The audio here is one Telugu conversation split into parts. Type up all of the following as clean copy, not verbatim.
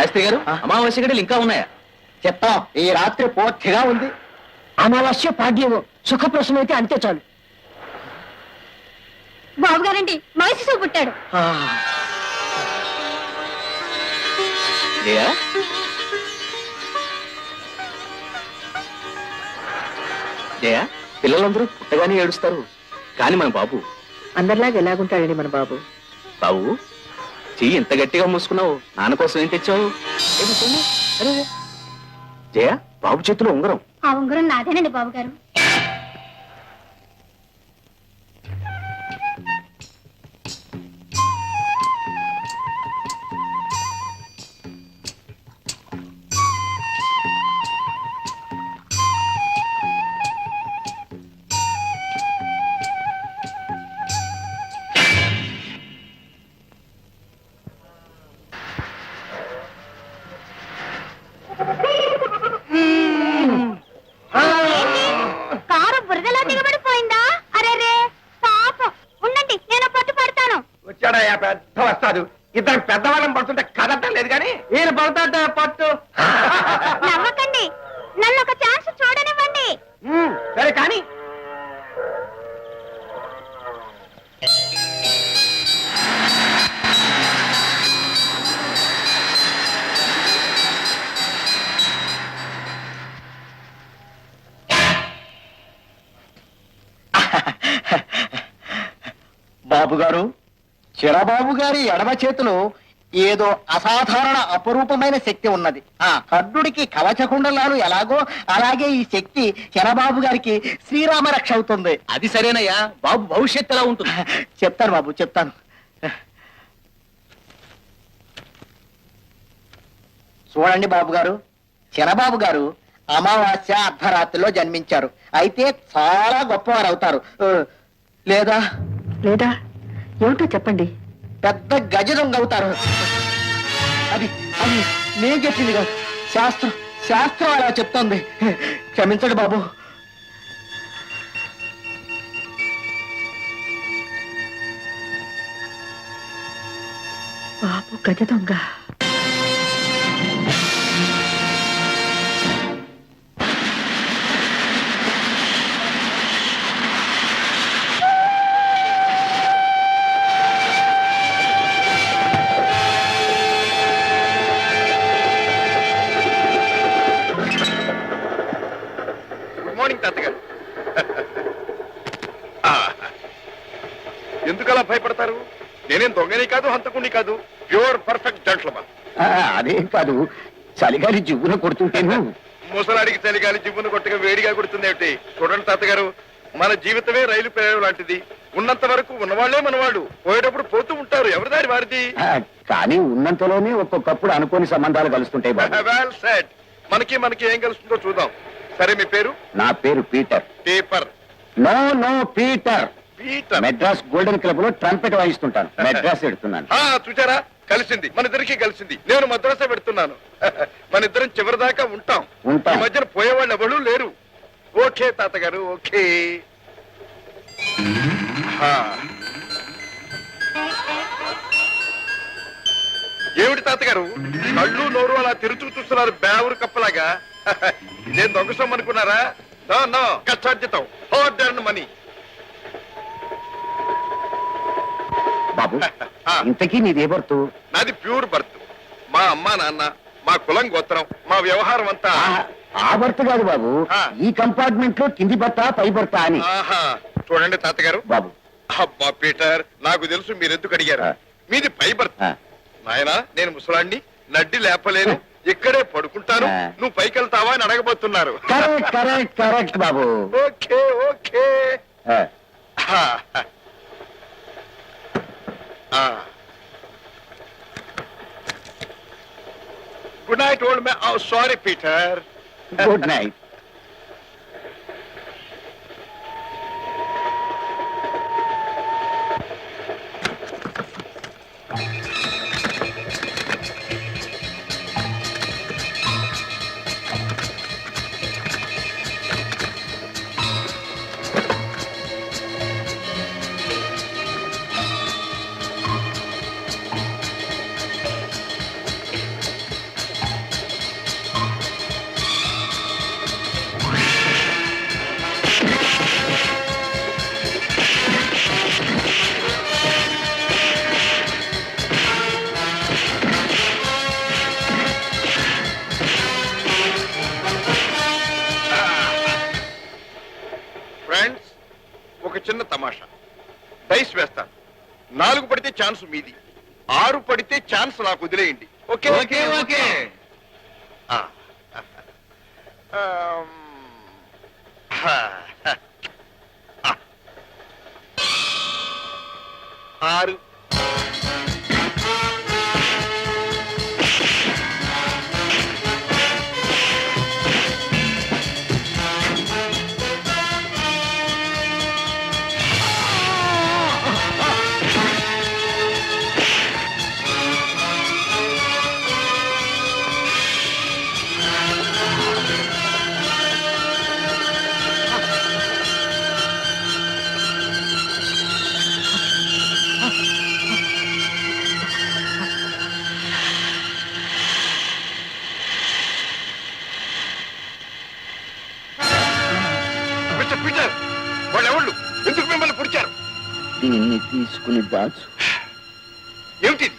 శాస్త్రి గారు అమావాస్య గడిలు ఇంకా ఉన్నాయా? చెప్తాం, ఈ రాత్రి పూర్తిగా ఉంది. అమావాస్య పాడ్యము సుఖప్రసవం అయితే అంతే చాలు. బాబు గారండి మగశిశువు పుట్టాడు. జయా జయా, పిల్లలందరూ పుట్టగానే ఏడుస్తారు, కానీ మన బాబు అందరిలాగా ఎలాగుంటాడండి మన బాబు? బాబు చెయ్యి ఇంత గట్టిగా మూసుకున్నావు, నాన్న కోసం ఏం తెచ్చావు? జయ, బాబు చేతిలో ఉంగరం. ఆ ఉంగరం నాదేనండి బాబు గారు. కారు బురదలో దిగబడిపోయిందా? అరే రే పాపం, ఉండండి నేను పట్టు పడతాను. వచ్చాడయ్యా పెద్ద వస్తాడు. ఇద్దరు పెద్దవాళ్ళని పడుతుంటే కదటం లేదు కానీ ఈయన పడతాడ పట్టు. నవ్వకండి, నన్ను ఒక ఛాన్స్ చూడనివ్వండి. సరే కానీ బాబు గారు, చిరబాబు గారి ఎడమ చేతిలో ఏదో అసాధారణ అపరూపమైన శక్తి ఉన్నది. ఆ కర్ణుడికి కవచకుండలాలు ఎలాగో అలాగే ఈ శక్తి చిరబాబు గారికి శ్రీరామ రక్ష అవుతుంది. అది సరేనయ్యా, బాబు భవిష్యత్తు ఎలా ఉంటుంది? చెప్తాను బాబు, చెప్తాను. చూడండి బాబు గారు, చిరబాబు గారు అమావాస్య అర్ధరాత్రిలో జన్మించారు. అయితే చాలా గొప్పవారు అవుతారు. లేదా లేదా ఏమిటో చెప్పండి. పెద్ద గజ దొంగ అవుతారు. అది అది నేను చెప్పింది కాదు, శాస్త్రం శాస్త్రం అలా చెప్తోంది. క్షమించండి బాబు. బాబు గజ దొంగ. ఎందుకలా భయపడతారు? నేనేం దొంగని కాదు, హంతకుని కాదు, ప్యూర్ పర్ఫెక్ట్ జెంట్లమన్. అదేం కాదు, చలిగాలి జివ్వున కొడుతుంటేను. ముసలాడికి చలిగాలి జివ్వును కొట్టగా వేడిగా కొడుతుంది ఏమిటి? చూడండి తాతగారు, మన జీవితమే రైలు ప్రయాణం లాంటిది. ఉన్నంత వరకు ఉన్నవాళ్లే మనవాళ్ళు, పోయేటప్పుడు పోతూ ఉంటారు. ఎవరి దారి వారిది. కానీ ఉన్నంతలోనే ఒక్కొక్కప్పుడు అనుకోని సంబంధాలు కలుస్తుంటాయి. Well said. మనకి మనకి ఏం కలుస్తుందో చూద్దాం. సరే, మీ పేరు? నా పేరు Peter. Paper? No no, Peter. Peter. Madras golden club లో ట్రంపెట్ వాయిస్తుంటాను. మెడ్రాస్ ఎడుతున్నాను. చూచారా, కలిసింది, మన ఇద్దరికి కలిసింది. నేను మద్రాసే పెడుతున్నాను. మన ఇద్దరం చివరి దాకా ఉంటాం. ఈ మధ్యన పోయేవాళ్ళు ఎవరు లేరు. ఓకే తాతగారు, ఓకే. ఏమిటి తాతగారు, కళ్ళు నోరు అలా తెరుచు చూస్తున్నారు బేవరు కప్పలాగా? ఇదేం దొంగ సొమ్ము అనుకున్నారా? నో, కష్టార్జితం, హార్డ్ మనీ. బాబు, ఇంతకీ నీదే బర్తు? నాది ప్యూర్ బర్త్. మా అమ్మ నాన్న, మా కులం గోత్రం, మా వ్యవహారం అంతా. ఆ బర్త్ కాదు బాబు, ఈ కంపార్ట్మెంట్ లో కింది బర్త పై బర్త అని. చూడండి తాతగారు. బాబు, అబ్బా పీటర్, నాకు తెలుసు మీరెందుకు అడిగారు. మీది పై బర్త్. నాయనా, నేను ముసలాన్ని, నడ్డి లేపలేను, ఇక్కడే పడుకుంటాను, నువ్వు పైకి వెళ్తావా అని అడగబోతున్నారు. కరెక్ట్ కరెక్ట్ కరెక్ట్ బాబు. Okay okay. Good night old man. Sorry Peter. Good night. Friends, ఒక చిన్న తమాషా. డైస్ వేస్తాను. 4 పడితే ఛాన్స్ మీది, 6 పడితే ఛాన్స్ నాకు వదిలేయండి. Okay okay okay. ఆరు. మిస్టర్ పీటర్, వాళ్ళు ఎవళ్ళు? ఎందుకు మిమ్మల్ని పుడిచారు? దీన్ని తీసుకుని దాచు. ఏమిటిది?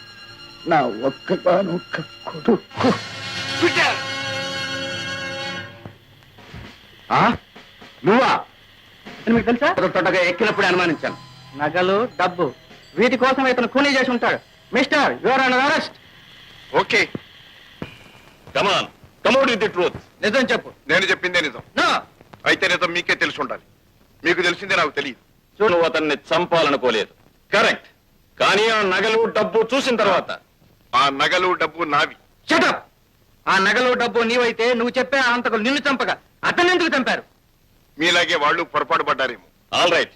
నా ఒక్కగానొక్క కొడుకు. పీటర్, నువ్వా? మీకు తెలుసా? తొట్టగా ఎక్కినప్పుడు అనుమానించాను. నగలు, డబ్బు, వీటి కోసం ఇతను కూలీ చేసి ఉంటాడు. Mister, your under arrest. Okay. Come on come out with the truth. నిజం చెప్పు. నేను చెప్పిందే నిజం. నో. అయితే నిజం మీకే తెలిసి ఉండాలి. మీకు తెలిసిందే నాకు తెలియదు. నువ్వు అతన్ని చంపాలనుకోలేదు. కరెక్ట్. కానీ ఆ నగలు డబ్బు చూసిన తర్వాత ఆ నగలు డబ్బు నావి. షటప్. ఆ నగలు డబ్బు నీవైతే నువ్వు చెప్పే ఆ హంతకులు నిన్ను చంపగా అతన్ని ఎందుకు చంపారు? మీలాగే వాళ్ళు పొరపాటు పడ్డారేమో. All right.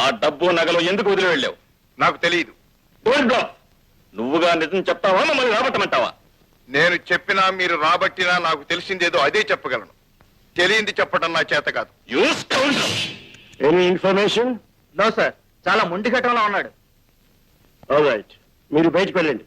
ఆ డబ్బు నగలు ఎందుకు వదిలి వెళ్ళావు? నాకు తెలియదు. డోంట్ బ్లాఫ్. నువ్వుగా నిజం చెప్తావా, మమ్మల్ని రాబట్టమంటావా? నేను చెప్పినా మీరు రాబట్టినా నాకు తెలిసిందేదో అదే చెప్పగలను. తెలియంది చెప్పడం నా చేత కాదు. Any information? నో సార్, చాలా మొండి ఘటనలో ఉన్నాడు. ఆల్ రైట్, మీరు బయటకు వెళ్ళండి.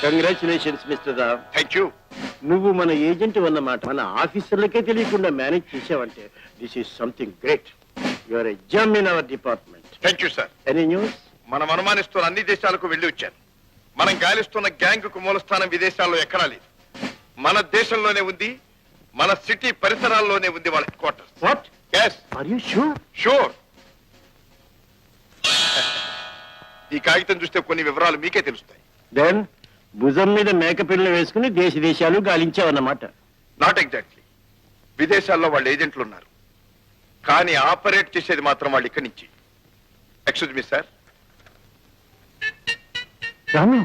Congratulations mister Ram. Thank you. నువ్వు మన ఏజెంట్ అన్నమాట మన ఆఫీసర్లకే తెలియకుండా మేనేజ్ చేసావంటే this is something great. Your a gem in our department. Thank you sir. Any news? మనం అనుమానిస్తున్న అన్ని దేశాలకు వెళ్ళి వచ్చాను. మనం గాలిస్తున్న గ్యాంగ్ కు మూలస్థానం విదేశాల్లో ఎక్కడా లేదు. మన దేశంలోనే ఉంది. మన సిటీ పరిసరాల్లోనే ఉంది వాళ్ళ headquarters. What? yes, are you sure? Sure. ఈ కాగితం చూస్తే కొన్ని వివరాలు మీకే తెలుస్తాయి. దెన్ భుజం మీద మేకపిల్లని వేసుకుని దేశ దేశాలు గాలించావన్నమాట. Not exactly. విదేశాల్లో వాళ్ళ ఏజెంట్లు ఉన్నారు, కానీ ఆపరేట్ చేసేది మాత్రం వాళ్ళు ఇక్కడి నుంచి. Excuse me sir. రాము,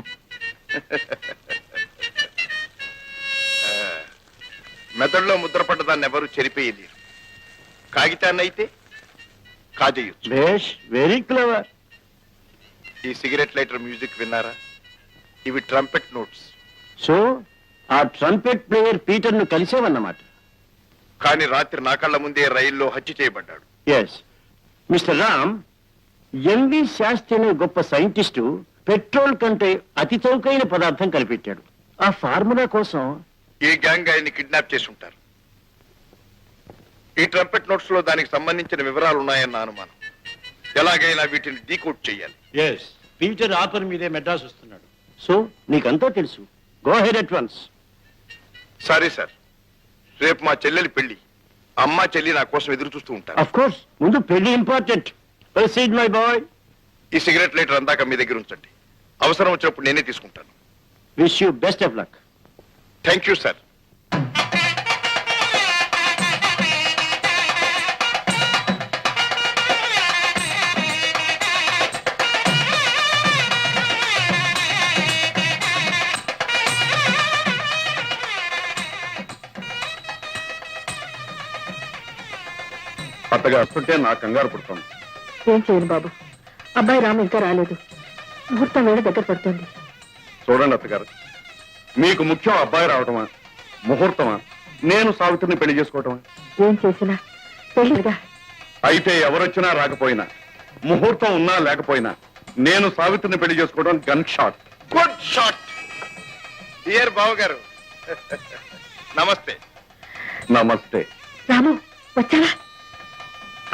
మెదడులో ముద్రపడ్డ దాన్ని ఎవరు చెరిపేయలేరు. కాగితాన్ని అయితే కాజేయొచ్చు. బేష్, వెరీ క్లవర్. ఈ సిగరెట్ లైటర్ మ్యూజిక్ విన్నారా? ఇవి ట్రంపెట్ నోట్స్. సో ఆ ట్రంపెట్ ప్లేయర్ పీటర్ ను కలిసేవన్నమాట. కానీ రాత్రి నా కళ్ళ ముందే రైల్లో హత్య చేయబడ్డాడు. Yes Mister Ram, M V Sastri అనే గొప్ప సైంటిస్టు పెట్రోల్ కంటే అతి చౌకైన పదార్థం కనిపెట్టాడు. ఆ ఫార్ములా కోసం ఈ గ్యాంగ్ ఆయన్ని కిడ్నాప్ చేసి ఉంటారు. ఈ ట్రంపెట్ నోట్స్ లో దానికి సంబంధించిన వివరాలు ఉన్నాయన్న అనుమానం. ఎలాగైనా వీటిని డీకోడ్ చేయాలి. ఎస్, పీటర్ ఆపర్ మీదే మెడ్రాస్ వస్తున్నాడు. సో నీకంతా తెలుసు. Go head at once. Sorry sir, రేపు మా చెల్లెలి పెళ్లి. అమ్మ చెల్లి నా కోసం ఎదురు చూస్తూ ఉంటారు. ఆఫ్ కోర్స్, ముందు పెళ్లి ఇంపార్టెంట్. Proceed my boy. ఈ సిగరెట్ లైటర్ అందాక మీ దగ్గర ఉంచండి. అవసరం వచ్చినప్పుడు నేనే తీసుకుంటాను. Wish you best of luck. Thank you sir. అత్తగా వస్తుంటే నాకు కంగారు పుడుతోంది. ఏం చేయను బాబు, అబ్బాయి రాము ఇంకా రాలేదు. ముహూర్తం వేళ దగ్గర పడుతుంది. చూడండి అత్తగారు, మీకు ముఖ్యం అబ్బాయి రావటమా, ముహూర్తమా, నేను సావిత్రిని పెళ్లి చేసుకోవటమా? ఏం చేసినా పెళ్లిగా. అయితే ఎవరొచ్చినా రాకపోయినా, ముహూర్తం ఉన్నా లేకపోయినా, నేను సావిత్రిని పెళ్లి చేసుకోవడం gun shot. Good shot dear బావ గారు. నమస్తే. నమస్తే. రాము వచ్చావా?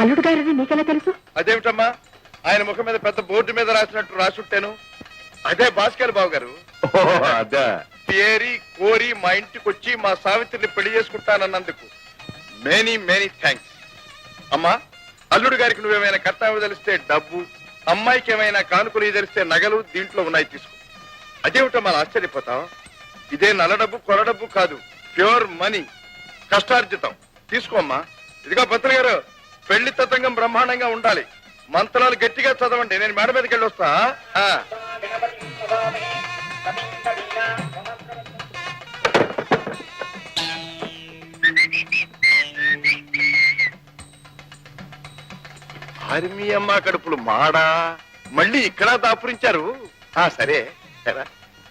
అల్లుడు గారని నీకెలా తెలుసు? అదేమిటమ్మా, ఆయన ముఖం మీద పెద్ద బోర్డు మీద రాసినట్టు రాసుంటాను. అదే భాస్కర్ బాబు గారు. ఓహో, అదే. ఏరి కోరి మా ఇంటికి వచ్చి మా సావిత్రిని పెళ్లి చేసుకుంటానన్నందుకు మెనీ మెనీ థ్యాంక్స్. అమ్మా, అల్లుడు గారికి నువ్వేమైనా కర్తవ్యం తెలిస్తే డబ్బు, అమ్మాయికి ఏమైనా కానుకలు తెలిస్తే నగలు దీంట్లో ఉన్నాయి, తీసుకో. అదేమిటమ్మా ఆశ్చర్యపోతాం? ఇదే నల్ల డబ్బు కొల డబ్బు కాదు, ప్యూర్ మనీ, కష్టార్జితం. తీసుకోమ్మా. ఇదిగో పంతులు గారు, పెళ్లి తతంగం బ్రహ్మాండంగా ఉండాలి. మంత్రాలు గట్టిగా చదవండి, నేను మేడ మీదకి వెళ్ళి వస్తా. హరిమి అమ్మ కడుపులు మాడా, మళ్ళీ ఇక్కడ దాపురించారు. సరే సరే,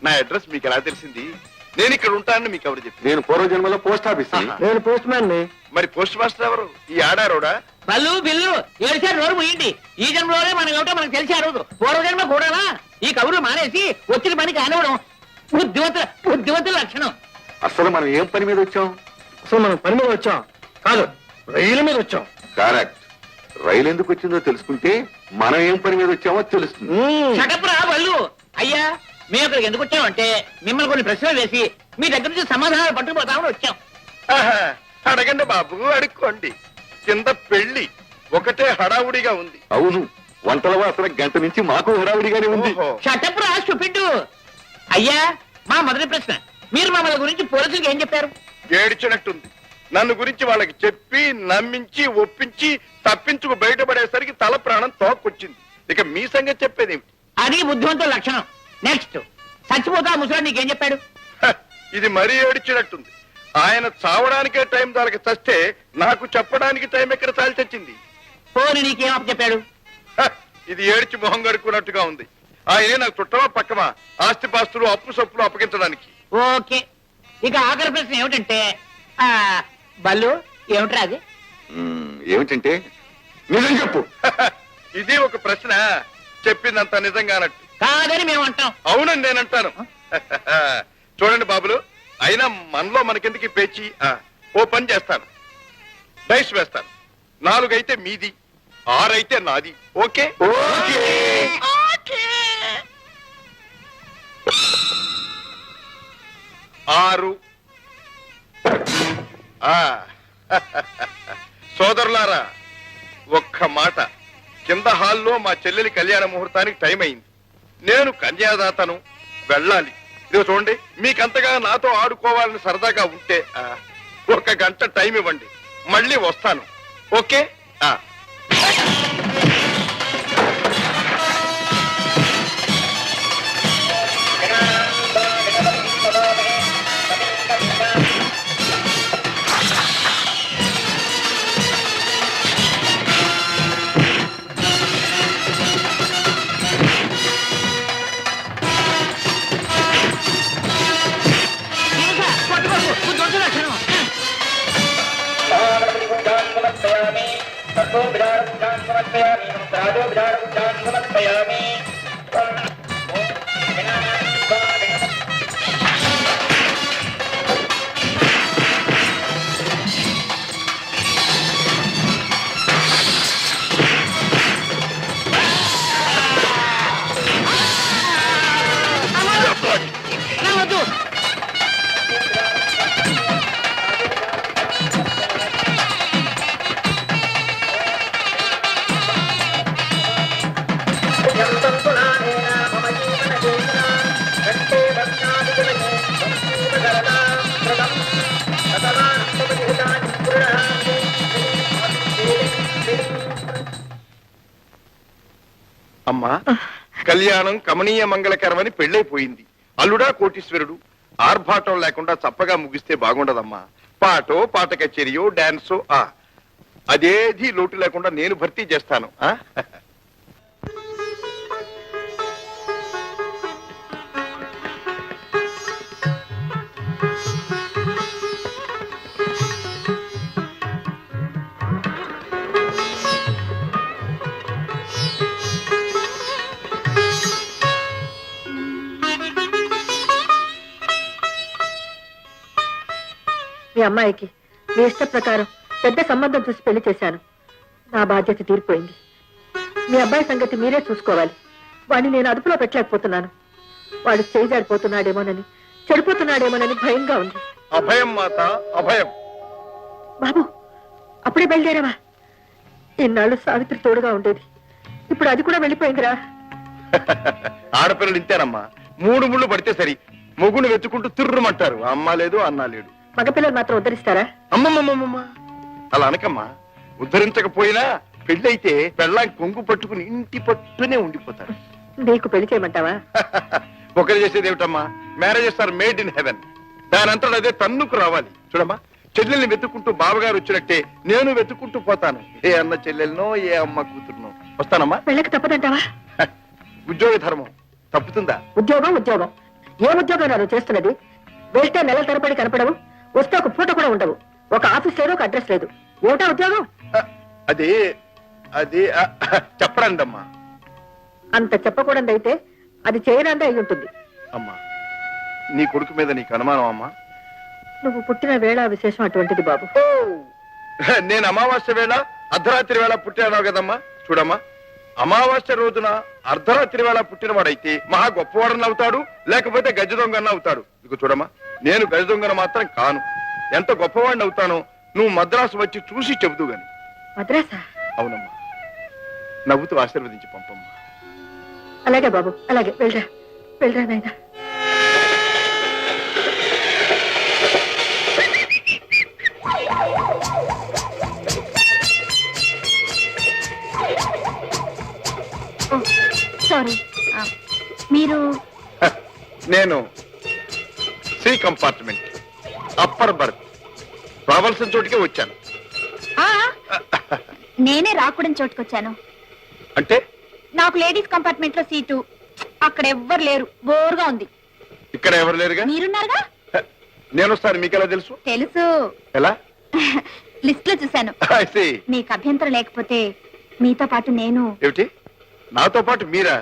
నా అడ్రస్ మీకు ఎలా తెలిసింది? నేను ఇక్కడ ఉంటానని మీకు ఎవరు చెప్పి? నేను పూర్వజన్మలో పోస్ట్ ఆఫీస్. నేను పోస్ట్ మ్యాన్ ని. మరి పోస్ట్ మాస్టర్ ఎవరు? ఈ ఆడారోడా? బల్లు బిల్లు ఏడిసారి నోరు ముయ్యండి. ఈ జన్మలోనే మనం ఏమిటో మనకు తెలిసి ఆ రోజు పూర్వజన్మ కూడానా? ఈ కబుర్లు మానేసి వచ్చిన పని కానివ్వడం బుద్ధివంతుల లక్షణం. అసలు మనం ఏం పని మీద వచ్చాం? అసలు మనం పని మీద వచ్చాం కాదు, రైలు మీద వచ్చాం. కరెక్ట్. రైలు ఎందుకు వచ్చిందో తెలుసుకుంటే మనం ఏం పని మీద వచ్చామో తెలుస్తుంది. షటప్రా బల్లు. అయ్యా, మేము ఇక్కడికి ఎందుకు వచ్చామంటే మిమ్మల్ని కొన్ని ప్రశ్నలు వేసి మీ దగ్గర నుంచి సమాధానాలు పట్టుకుపోతామని వచ్చాం. అడగండి బాబు, అడుక్కోండి. కింద పెళ్లి ఒకటే హడావుడిగా ఉంది. అవును, వంటల వాసన గంట నుంచి మాకు హడావిడిగానే ఉంది. ఓహో. షటప్రా స్టూపిడ్. అయ్యా, మా మొదటి ప్రశ్న, మీరు మమ్మల్ని గురించి పోలీసులకు ఏం చెప్పారు? ఏడ్చినట్టుంది. నన్ను గురించి వాళ్ళకి చెప్పి నమ్మించి ఒప్పించి తప్పించుకు బయటపడేసరికి తల ప్రాణం తోక్కొచ్చింది. ఇక మీ సంగతి చెప్పేది ఏమిటి? అది బుద్ధివంతుల లక్షణం. నెక్స్ట్, చచ్చిపోతా ముసలాడు నీకేం చెప్పాడు? ఇది మరీ ఏడ్చినట్టుంది. ఆయన చావడానికే టైం దానికి చస్తే నాకు చెప్పడానికి టైం ఎక్కడ చాలి చచ్చింది. పోనీ నీకేం అప్పచెప్పాడు? ఇది ఏడ్చి మొహం గడుక్కున్నట్టుగా ఉంది. ఆయనే నాకు చుట్టమా పక్కమా ఆస్తిపాస్తులు అప్పు సప్పులు అప్పగించడానికి. ఓకే, ఇక ఆఖరి ప్రశ్న ఏమిటంటే, బల్లు ఏమిట్రా అది? ఏమిటంటే నిజం చెప్పు. ఇది ఒక ప్రశ్న, చెప్పిందంత నిజంగానట్టు. కాదని మేము అంటాం. అవునని నేనంటాను. చూడండి బాబులు, అయినా మనలో మనకెందుకు ఈ పేచి? ఓ పని చేస్తాను, డైస్ వేస్తాను. 4 అయితే మీది, 6 అయితే నాది. ఓకే? ఓకే. 6. సోదరులారా, ఒక్క మాట. కింద హాల్లో మా చెల్లెలి కళ్యాణ ముహూర్తానికి టైం అయింది. నేను కన్యాదాతను, వెళ్ళాలి. ఇదిగో చూడండి, మీకంతగా నాతో ఆడుకోవాలని సరదాగా ఉంటే 1 గంట టైం ఇవ్వండి, మళ్ళీ వస్తాను. ఓకే? బుద్ధివంతుల లక్షణం. వద్దు. అమ్మా, కళ్యాణం కమనీయ మంగళకరమని పెళ్ళైపోయింది. అల్లుడా కోటీశ్వరుడు. ఆర్భాటం లేకుండా చప్పగా ముగిస్తే బాగుండదమ్మా. పాటో, పాట కచేరియో, డాన్సో, అదేది లోటు లేకుండా నేను భర్తీ చేస్తాను. మీ అమ్మాయికి మీ ఇష్ట ప్రకారం పెద్ద సంబంధం చూసి పెళ్లి చేశాను. నా బాధ్యత తీరిపోయింది. మీ అబ్బాయి సంగతి మీరే చూసుకోవాలి. వాడిని నేను అదుపులో పెట్టలేకపోతున్నాను. వాడు చేజారిపోతున్నాడేమోనని, చెడిపోతున్నాడేమోనని భయంగా ఉంది. అభయం మాత, అభయం. బాబు, అప్పుడే బయలుదేరావా? ఇన్నాళ్ళు సావిత్రి తోడుగా ఉండేది, ఇప్పుడు అది కూడా వెళ్ళిపోయిందిరా. ఆడపిల్లలు ఇంతేనమ్మా, 3 ముళ్ళు పడితే సరి, మొగుడు వెతుకుంటూ తిర్రుమంటారు. అమ్మ లేదు, అన్న లేడు. మగపిల్లలు మాత్రం ఉద్ధరిస్తారా? అమ్మమ్మమ్మమ్మ, అలా అనకమ్మా. ఉద్ధరించకపోయినా పెళ్ళైతే పెళ్ళాం కొంగు పట్టుకుని ఇంటి పట్టునే ఉండిపోతారు. నీకు పెళ్లి చేయమంటావా? ఒకరు చేసేది ఏమిటమ్మా, marriages are made in heaven. దానంతా అదే తన్నుకు రావాలి. చూడమ్మా, చెల్లెల్ని వెతుక్కుంటూ బావగారు వచ్చినట్టే నేను వెతుక్కుంటూ పోతాను. ఏ అన్న చెల్లెలనో, ఏ అమ్మ కూతురునో. వస్తానమ్మా. పెళ్ళకి తప్పదంటావా? ఉద్యోగ ధర్మం తప్పుతుందా? ఉద్యోగం ఉద్యోగం ఏ ఉద్యోగం నువ్వు చేస్తున్నది? వెళ్తే నెలల తరబడి కనపడవు, వస్తే ఒక పూట కూడా ఉండవు. ఒక ఆఫీస్ లేదు, ఒక అడ్రస్ లేదు. ఏమిటా ఉద్యోగం? అది అది చెప్పరండమ్మా. అంత చెప్పకూడదైతే అది చేయనందే అయి ఉంటుంది. అమ్మా, నీ కొడుకు మీద నీకు అనుమానం అమ్మా? నువ్వు పుట్టిన వేళ విశేషం అటువంటిది బాబు. నేను అమావాస్య వేళ అర్ధరాత్రి వేళ పుట్టాను కదమ్మా. చూడమ్మా, అమావాస్య రోజున అర్ధరాత్రి వేళ పుట్టినవాడైతే మహా గొప్పవాడని అవుతాడు, లేకపోతే గజ దొంగన అవుతాడు. ఇక చూడమ్మా, నేను గజ దొంగన మాత్రం కాను. ఎంత గొప్పవాడిని అవుతానో నువ్వు మద్రాసు వచ్చి చూసి చెబుతూ గాని. మద్రాసా? అవునమ్మా, నవ్వుతూ ఆశీర్వదించి పంపమ్మా. అలాగే బాబు, అలాగే. వెళ్ళరా వెళ్ళరా నాయనా. సారీ, మీరు? నేను సి కంపార్ట్మెంట్, అప్పర్ బర్త్. రావాల్సిన చోటుకే వచ్చాను. నేనే రాకూడని చోటుకొచ్చాను. అంటే? నాకు లేడీస్ కంపార్ట్మెంట్ లో సీటు. అక్కడ ఎవ్వరు లేరు, బోర్గా ఉంది. ఇక్కడ ఎవరు లేరుగా? మీరున్నారుగా. నేను వస్తాను. మీకు ఎలా తెలుసు? తెలుసు, ఎలా? లిస్ట్ లో చూశాను. I see. మీకు అభ్యంతరం లేకపోతే మీతో పాటు నేను. ఏమిటి, నాతో పాటు మీరా?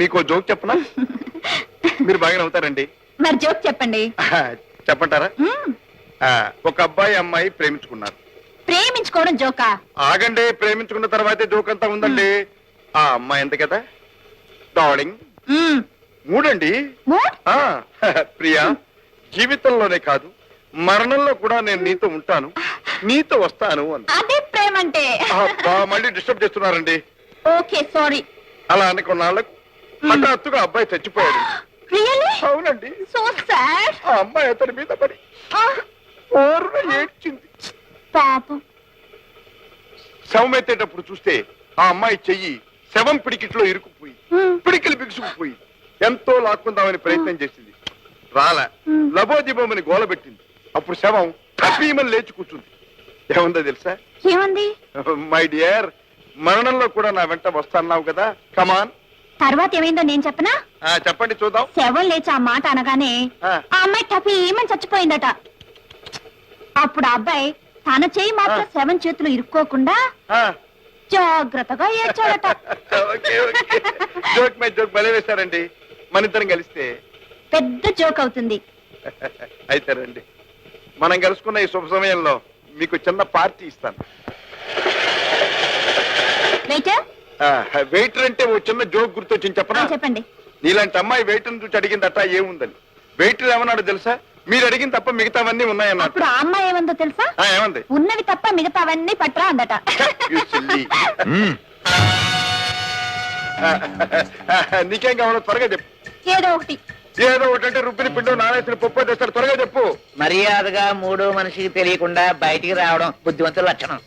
మీకు జోక్ చెప్పనా? మీరు బాగానే అవుతారండి. మరి జోక్ చెప్పండి. చెప్పంటారా? ఒక అబ్బాయి అమ్మాయి ప్రేమించుకున్నారు. ప్రేమించుకోవడం జోకా? ఆగండి, ప్రేమించుకున్న తర్వాతే జోక్ అంతా ఉందండి. ఆ అమ్మాయి ఎంత కదా? డార్లింగ్. మూడండి. ప్రియా, జీవితంలోనే కాదు మరణంలో కూడా నేను నీతో ఉంటాను, నీతో వస్తాను అని. అదే ప్రేమ అంటే. మళ్ళీ డిస్టర్బ్ చేస్తున్నారండి. Okay, sorry. అలా అని కొన్నాళ్ళకు హఠాత్తుగా అబ్బాయి చచ్చిపోయాడు. రియల్లీ? అవునండి. So sad. ఆ అమ్మాయి అతని మీద పడి ఓరున ఏడ్చింది. పాపం. శవం ఎత్తేటప్పుడు చూస్తే ఆ అమ్మాయి చెయ్యి శవం పిడికిట్లో ఇరుక్కుపోయి పిడికిలు బిగుసుకుపోయి ఎంతో లాక్కుందామని ప్రయత్నం చేసింది. రాలా. లబోదిబోమని గోల పెట్టింది. అప్పుడు శవం కపీమని లేచి కూర్చుంది. ఏముందో తెలుసా? ఏమంది? మై డియర్, మరణంలో కూడా నా వెంట వస్తాన్నావు కదా, కమాన్. తర్వాత ఏమైందో నేను చెప్పనా? చెప్పండి చూద్దాం. శవం లేచి ఆ మాట అనగానే ఆ అమ్మాయి టపి ఏమని చచ్చిపోయిందట. అప్పుడు ఆ అబ్బాయి తన చేయి మాత్రం శవం చేతులు ఇరుక్కోకుండా జాగ్రత్తగా ఏడ్చాడట. జోక్ మై జోక్ భలే వేశారండి. మన ఇద్దరం కలిస్తే పెద్ద జోక్ అవుతుంది. అయితే రండి, మనం కలుసుకున్న ఈ శుభ సమయంలో మీకు చిన్న పార్టీ ఇస్తాను. వెయిటర్ అంటే ఓ చిన్న జోక్ గుర్తొచ్చింది చెప్పనా? చెప్పండి. నీలాంటి అమ్మాయి వెయిటర్ చూసి అడిగిందట ఏముందని. వెయిటర్ ఏమన్నాడు తెలుసా? మీరు అడిగిన తప్ప మిగతావన్నీ ఉన్నాయన్నమాట. అప్పుడు ఆ అమ్మాయి ఏమందో తెలుసా? ఏమంది? ఉన్నవి తప్ప మిగతావన్నీ పట్రా అందట. నీకేం కావాలో త్వరగా చెప్పు. ఏదో ఒకటి. ఏదో ఒకటి అంటే రుబ్బిని పిండు నానేసిన పప్పు తెస్తారు. త్వరగా చెప్పు. మర్యాదగా మూడో మనిషికి తెలియకుండా బయటికి రావడం బుద్ధివంతుల లక్షణం.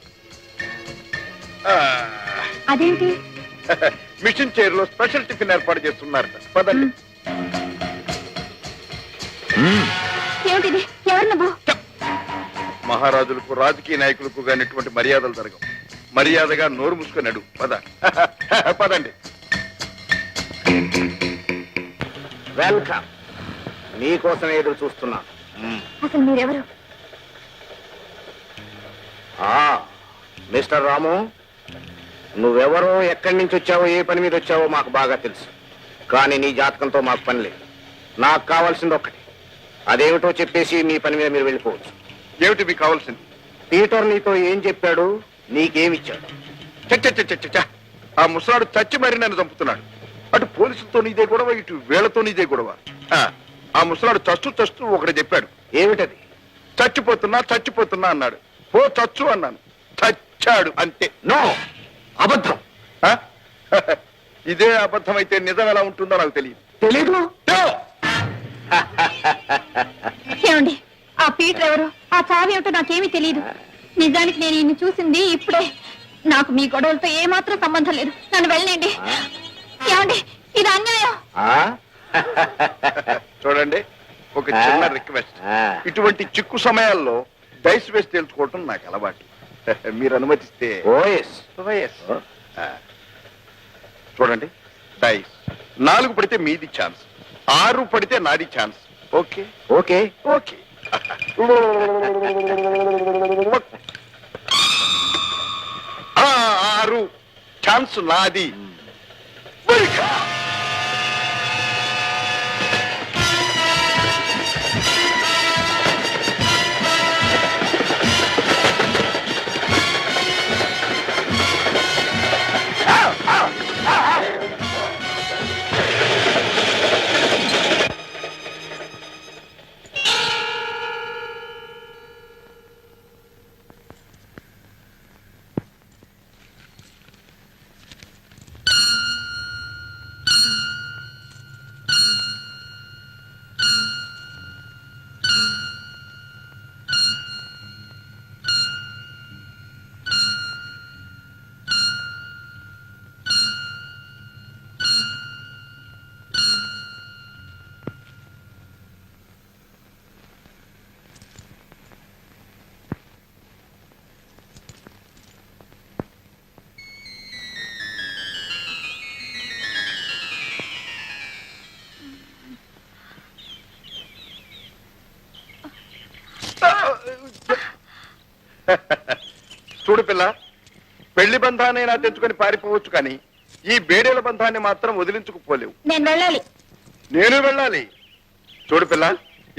అదేంటి? మిషన్ చైర్ లో స్పెషల్ టిఫిన్ ఏర్పాటు చేస్తున్నారట. పదండి. ఏమిటిది? ఎవరు నువ్వు? మహారాజులకు రాజకీయ నాయకులకు గాని ఇటువంటి మర్యాదలు జరగవు. మర్యాదగా నోరు మూసుకున్నాడు. పదండి. వెల్కమ్. మీకోసం ఎదురు చూస్తున్నా. అసలు మీరెవరు? మిస్టర్ రాము, నువ్వెవరో, ఎక్కడి నుంచి వచ్చావో, ఏ పని మీద వచ్చావో మాకు బాగా తెలుసు. కానీ నీ జాతకంతో మాకు పని లేదు. నాకు కావాల్సింది ఒక్కటి, అదేమిటో చెప్పేసి మీ పని మీద మీరు వెళ్ళిపోవచ్చు. ఏమిటి మీకు కావాల్సింది? పీటర్ నీతో ఏం చెప్పాడు, నీకేమిచ్చాడు? చ చ చ చ చ చ. ఆ ముసలాడు చచ్చి మరి నన్ను చంపుతున్నాడు. అటు పోలీసులతో ఇదే గొడవ, ఇటు వీళ్లతో ఇదే గొడవ. ఆ ముసలాడు చస్తూ ఒకటి చెప్పాడు. ఏమిటది? చచ్చిపోతున్నా చచ్చిపోతున్నా అన్నాడు. ఓ చచ్చు అన్నాను, చచ్చాడు అంతే. నో, అబద్ధం. ఆ? ఇదే అబద్ధం అయితే నిజం ఎలా ఉంటుందో నాకు తెలియదు. తెలీదు? ఏమండి, ఆ పీటర్ ఎవరు, ఆ చావు ఏమిటో నాకేమీ తెలియదు. నిజానికి నేను ఈయన్ని చూసింది ఇప్పుడే. నాకు మీ గొడవలతో ఏమాత్రం సంబంధం లేదు. నన్ను వెళ్ళండి. ఏమండి, ఇది అన్యాయం. చూడండి, ఒక చిన్న రిక్వెస్ట్. ఇటువంటి చిక్కు సమయాల్లో డైస్ వేసి తెలుసుకోవటం నాకు అలవాటు. మీరు అనుమతిస్తే. చూడండి, డైస్ 4 పడితే మీది ఛాన్స్, 6 పడితే నాది chance. Okay okay okay. 6 chance నాది. చూడు పిల్ల, పెళ్లి బంధాన్ని నా తెచ్చుకొని పారిపోవచ్చు, కానీ ఈ బేడేల బంధాన్ని మాత్రం వదిలించుకుపోలేవు. నేను వెళ్ళాలి. నేను వెళ్ళాలి. చూడు పిల్ల,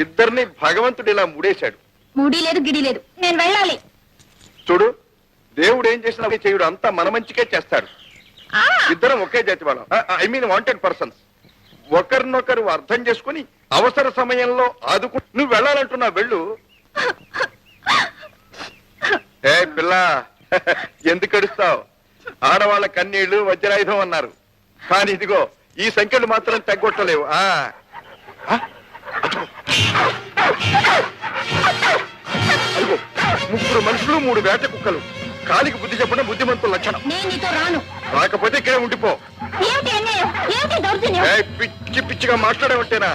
ఇద్దరిని భగవంతుడు ఇలా ముడేశాడు. మూడీ లేదు, గిడి లేదు. నేను వెళ్ళాలి. చూడు, దేవుడు ఏం చేసినా చేయుడు అంతా మన మంచికే చేస్తాడు. ఇద్దరం ఒకే జాతి వాళ్ళం, ఐ మీన్ వాంటెడ్ పర్సన్స్. ఒకరినొకరు అర్థం చేసుకుని అవసర సమయంలో ఆదుకు. నువ్వు వెళ్ళాలంటున్నా, వెళ్ళు. ఏ పిల్ల, ఎందుకు అడుస్తావు? ఆడవాళ్ళ కన్నీళ్లు వజ్రాయుధం అన్నారు, కానీ ఇదిగో ఈ సంఖ్యలు మాత్రం తగ్గొట్టలేవు. అదిగో 3 మనుషులు 3 వేట కుక్కలు. కాలికి బుద్ధి చెప్పడం బుద్ధిమంతుల లక్షణం. నేను నీతో రాను. రాకపోతే ఇక్కడే ఉండిపో. ఏమిటి అన్యాయం? ఏమిటి దౌర్జన్యం? పిచ్చి పిచ్చిగా మాట్లాడేవంటేనా?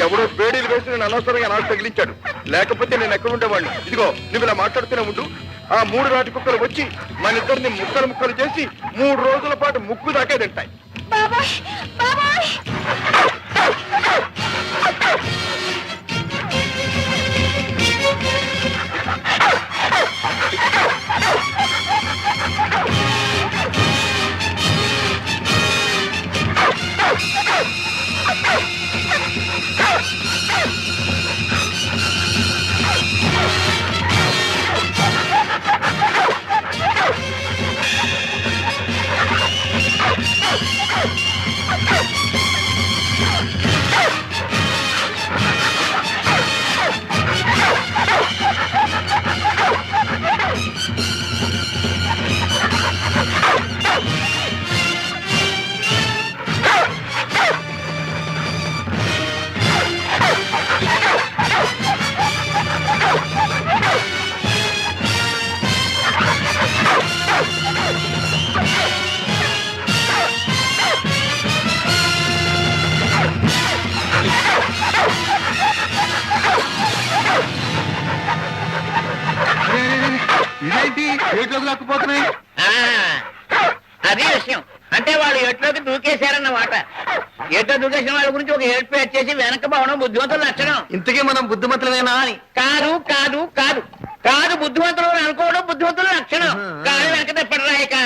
ఎవడో బేడీలు వేసి నేను అనవసరంగా నాకు తగిలించాడు, లేకపోతే నేను ఎక్కడ ఉండేవాడిని. ఇదిగో నువ్వు ఇలా మాట్లాడుతూనే ఉండు. ఆ 3 రాటి కుక్కలు వచ్చి మన ఇద్దరిని ముక్కలు చేసి 3 రోజుల పాటు ముక్కు దాకే తింటాయి. బాబాయ్, బాబాయ్. ఇదేంటి ఏట్లోకి లాక్కుపోతున్నాయి? అది విషయం. అంటే వాళ్ళు ఎట్లోకి దూకేశారన్నమాట. ఎట్లో దూకేసిన వాళ్ళ గురించి ఒక ఏడ్పు చేసి వెనక పోవడం బుద్ధిమంతులు లక్షణం. ఇంతకీ మనం బుద్ధిమంతులమేనా అని? కాదు కాదు కాదు కాదు, బుద్ధిమంతులు అనుకోవడం బుద్ధిమంతుల లక్షణం. కాదు వెనక తిప్పడు రాయక.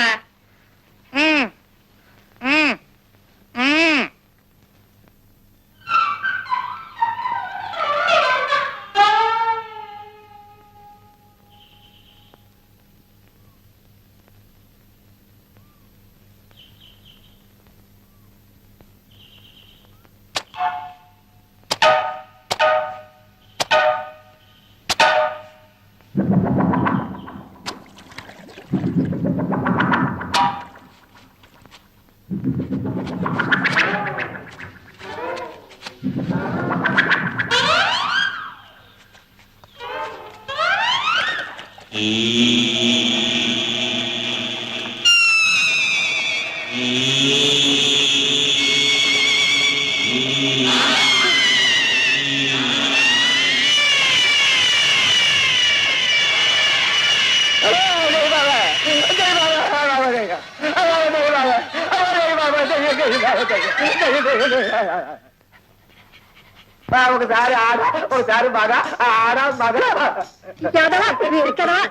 ఒకసారి ఆడ ఒకసారి బాగా ఆడ బాగా ఎదవా, వీరికెదవా.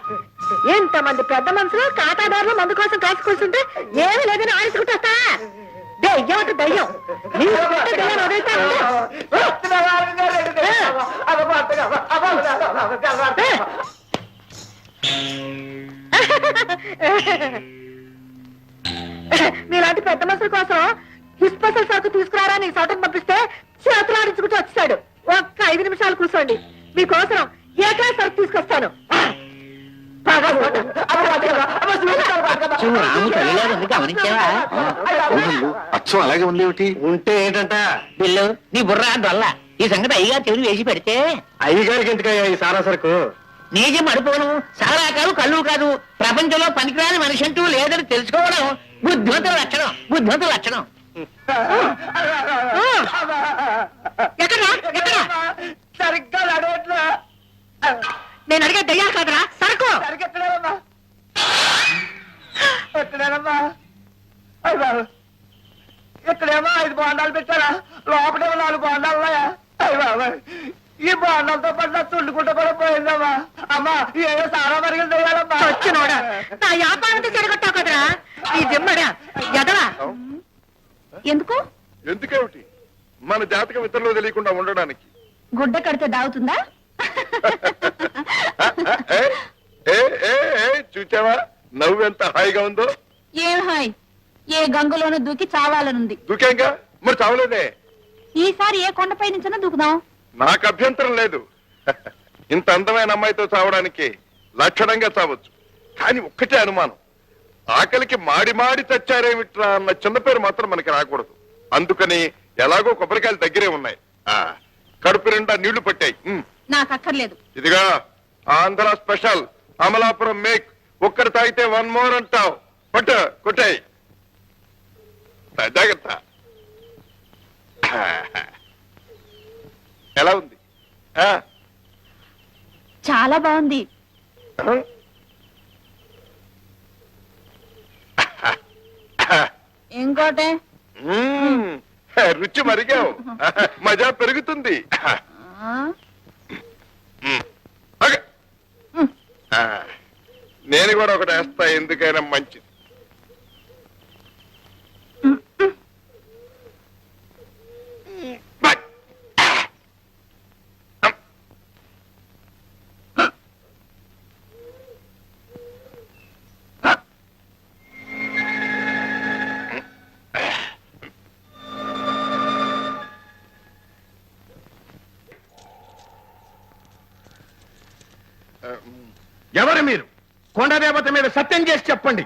ఎంతమంది పెద్ద మనుషులు కాటాదారులు మందు కోసం కాసు కూర్చుంటే ఏమీ లేదని ఆడించుకుంటా దయ్యం అంటే దయ్యం. నీ ఒక్కటే దయ్యాన్ని వదిలిస్తానంటే, మీలాంటి పెద్ద మనుషుల కోసం స్పెషల్ సరుకు తీసుకురారా నీ సౌటకు పంపిస్తే చేతులు ఆడించుకుంటూ వచ్చాడు. ఒక్క 5 నిమిషాలు కూర్చోండి, మీకోసం ఏ క్లాస్ సరుకు తీసుకొస్తాను. రాము తల్లిలాగా ఉంది, గమనించావా? అచ్చం అలాగే ఉంది ఏమిటి? ఉంటే ఏంటంట? బిల్లు నీ బుర్ర దొల్ల. ఈ సంగతి అయ్యగారు చెవిని వేసి పెడితే అయ్యగారికి ఎందుకయ్యా ఈ సారా సరుకు? నీజం అడిపోను. సారా కాదు, కళ్ళు కాదు, ప్రపంచంలో పనికిరాని మనిషి అంటూ లేదని తెలుసుకోవడం బుద్ధిమంతుల లక్షణం, బుద్ధిమంతుల లక్షణం. ఎక్కడా ఎక్కడా సరిగ్గా నడవట్లా. నేను అడిగే దయ్యాలు కాదరా సరుకు. సరిగెత్తలేదమ్మా ఎత్తలేదమ్మా. అయ్య బాబు, ఇక్కడేమో 5 బోండాలు పెట్టారా, లోపలేమో 4 బోండాలు ఉన్నాయా? అయ్య బాబు, ఈ బోండాలతో పాటు తుండుకుంటూ కూడా పోయిందమ్మా. అమ్మా ఏదో సారా మరిగిన దయ్యాలమ్మా. వచ్చినోడా నా వ్యాపారంతో చెడగొట్టావు కదరా ఈ జిమ్మడా ఎదవా. ఎందుకు? ఎందుకేమిటి? మన జాతకం ఇతరులు తెలియకుండా ఉండడానికి. గుడ్డ కడితే దావుతుందా? ఏ, ఏ, ఏ, ఏ, చూచావా నవ్వు ఎంత హాయిగా ఉందో? ఏం హాయ్, ఏ గంగలోనూ దూకి చావాలనుంది. దూకేంగా మరి చావలేదే. ఈసారి ఏ కొండపై నుంచైనా దూకుదాం. నాకు అభ్యంతరం లేదు. ఇంత అందమైన అమ్మాయితో చావడానికి లక్షణంగా చావచ్చు. కానీ ఒక్కటే అనుమానం, ఆకలికి మాడి మాడి చచ్చారేమిట్రా అన్న చిన్న పేరు మాత్రం మనకి రాకూడదు. అందుకని ఎలాగో కొబ్బరికాయలు దగ్గరే ఉన్నాయి. కడుపు నిండా నీళ్లు పట్టాయి. నాకు అక్కర్లేదు. ఇదిగా ఆంధ్ర స్పెషల్ అమలాపురం మేక్. ఒక్కరు తాగితే 1 మోర్ అంటావు. పట్టు కొట్టాయి. జాగ్రత్త. ఎలా ఉంది? చాలా బాగుంది. ఇంకోటే రుచి మరిగావు. మజా పెరుగుతుంది. ఓకే. నేను కూడా ఒకటి వేస్తా, ఎందుకైనా మంచిది. ఎవరు మీరు? కొండదేవత మీద సత్యం చేసి చెప్పండి.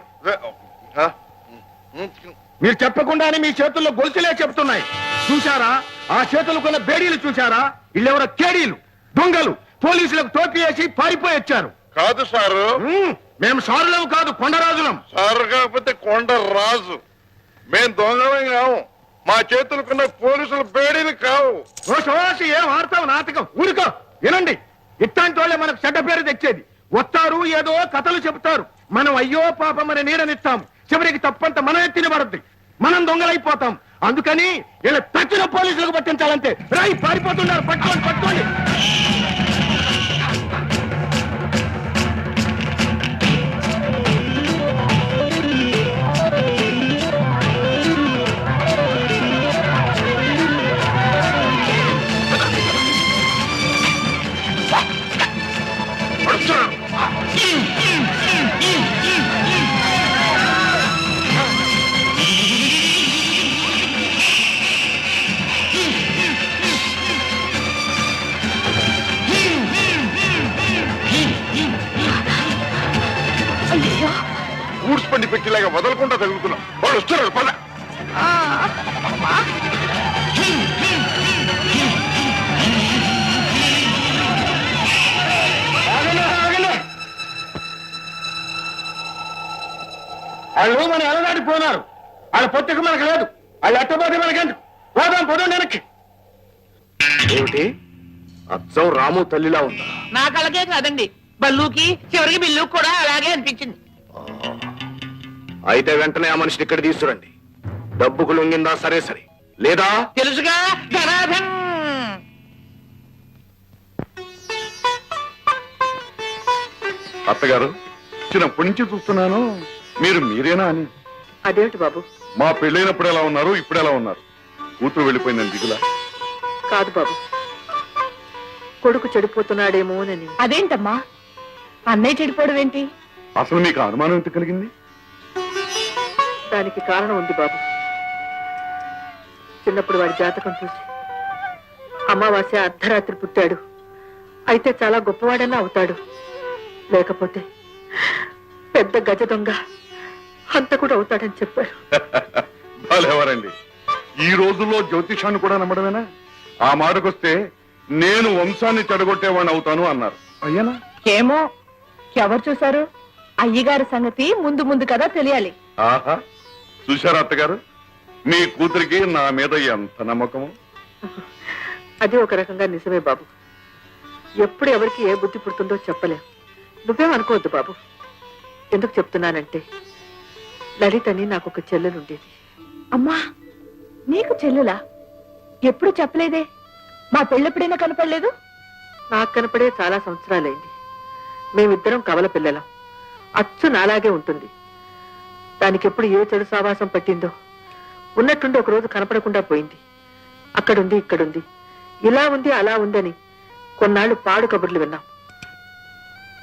మీరు చెప్పకుండానే మీ చేతుల్లో గొలుసులే చెప్తున్నాయి. చూశారా? ఆ చేతులకున్న బేడీలు చూశారా? వీళ్ళెవరో కేడీలు, దొంగలు, పోలీసులకు టోపీ వేసి పారిపోయి వచ్చారు. కాదు సారు, మేము సారులం కాదు, కొండరాజులం. సారు కాకపోతే కొండరాజు. మేం దొంగలం కావు. మా చేతులకున్న పోలీసులు బేడీలు కావు. ఓసి ఏం ఆడతావు నాటకం? ఊరుకో. వినండి, ఇట్లాంటి వాళ్ళే మనకు చెడ్డ పేరు తెచ్చేది. వస్తారు, ఏదో కథలు చెబుతారు. మనం అయ్యో పాపమని నీడనిస్తాం. చివరికి తప్పంత మన ఎత్తిన పడుద్ది. మనం దొంగలైపోతాం. అందుకని ఇలా తక్కిన పోలీసులకు పట్టించాలంటే రాయి పారిపోతున్నారు. పట్టుకోండి పట్టుకోండి. ఊడ్స్పండి పెట్టిలాగా వదలకుండా తగులుతున్నాం. వాళ్ళు వస్తున్నారు. పద. వాళ్ళు మన ఎలనాటి పోనారు. వాళ్ళ పొత్తుకు మనకు లేదు. వాళ్ళు ఎట్టబోతే మనకెందుకు? పోదాం పోదాం వెనక్కి. ఏమిటి అచ్చం రాము తల్లిలా ఉందా? నాకు అలాగే కాదండి, బల్లుకి చివరికి బిల్లు కూడా అలాగే అనిపించింది. అయితే వెంటనే ఆ మనిషిని ఇక్కడ తీసుకురండి. డబ్బుకు లొంగిందా సరే సరే, లేదా తెలుసుగా ధనాధన్. అత్తగారు, చిన్నప్పటి నుంచి చూస్తున్నాను మీరు మీరేనా అని. అదేమిటి బాబు? మా పెళ్ళైనప్పుడు ఎలా ఉన్నారు, ఇప్పుడు ఎలా ఉన్నారు? కూతురు వెళ్ళిపోయిందని దిగులా? కాదు బాబు, కొడుకు చెడిపోతున్నాడేమోనని. అదేంటమ్మా అన్నయ్య చెడిపోవడం ఏంటి? అసలు మీకు అనుమానం ఎంత కలిగింది? దానికి కారణం ఉంది బాబు. చిన్నప్పుడు వాడి జాతకం చూసి అమావాస్య అర్ధరాత్రి పుట్టాడు, అయితే చాలా గొప్పవాడన్నా అవుతాడు, లేకపోతే పెద్ద గజ దొంగ హంతకుడు అవుతాడని చెప్పారు. ఎవరండి ఈ రోజుల్లో జ్యోతిషాన్ని కూడా నమ్మడమేనా? ఆ మాటకొస్తే నేను వంశాన్ని చెడగొట్టేవాడిని అవుతాను అన్నారు. అయ్యానా? ఏమో, ఎవరు చూశారు? అయ్యగారి సంగతి ముందు ముందు కదా తెలియాలి. ఆహా, చూశారా అత్తగారు, మీ కూతురికి నా మీద ఎంత నమ్మకము. అది ఒక రకంగా నిజమే బాబు. ఎప్పుడు ఎవరికి ఏ బుద్ధి పుడుతుందో చెప్పలేం. నువ్వేం అనుకోవద్దు బాబు. ఎందుకు చెప్తున్నానంటే, లలితని నాకు ఒక చెల్లెలుండేది. అమ్మా నీకు చెల్లులా? ఎప్పుడు చెప్పలేదే. మా పెళ్ళెప్పుడైనా కనపడలేదు? నాకు కనపడే చాలా సంవత్సరాలైంది. మేమిద్దరం కవల పిల్లలం. అచ్చు నాలాగే ఉంటుంది. దానికి ఎప్పుడు ఏ చెడు సావాసం పట్టిందో ఉన్నట్టుండి ఒక రోజు కనపడకుండా పోయింది. అక్కడుంది, ఇక్కడుంది, ఇలా ఉంది, అలా ఉందని కొన్నాళ్లు పాడు కబుర్లు విన్నాం.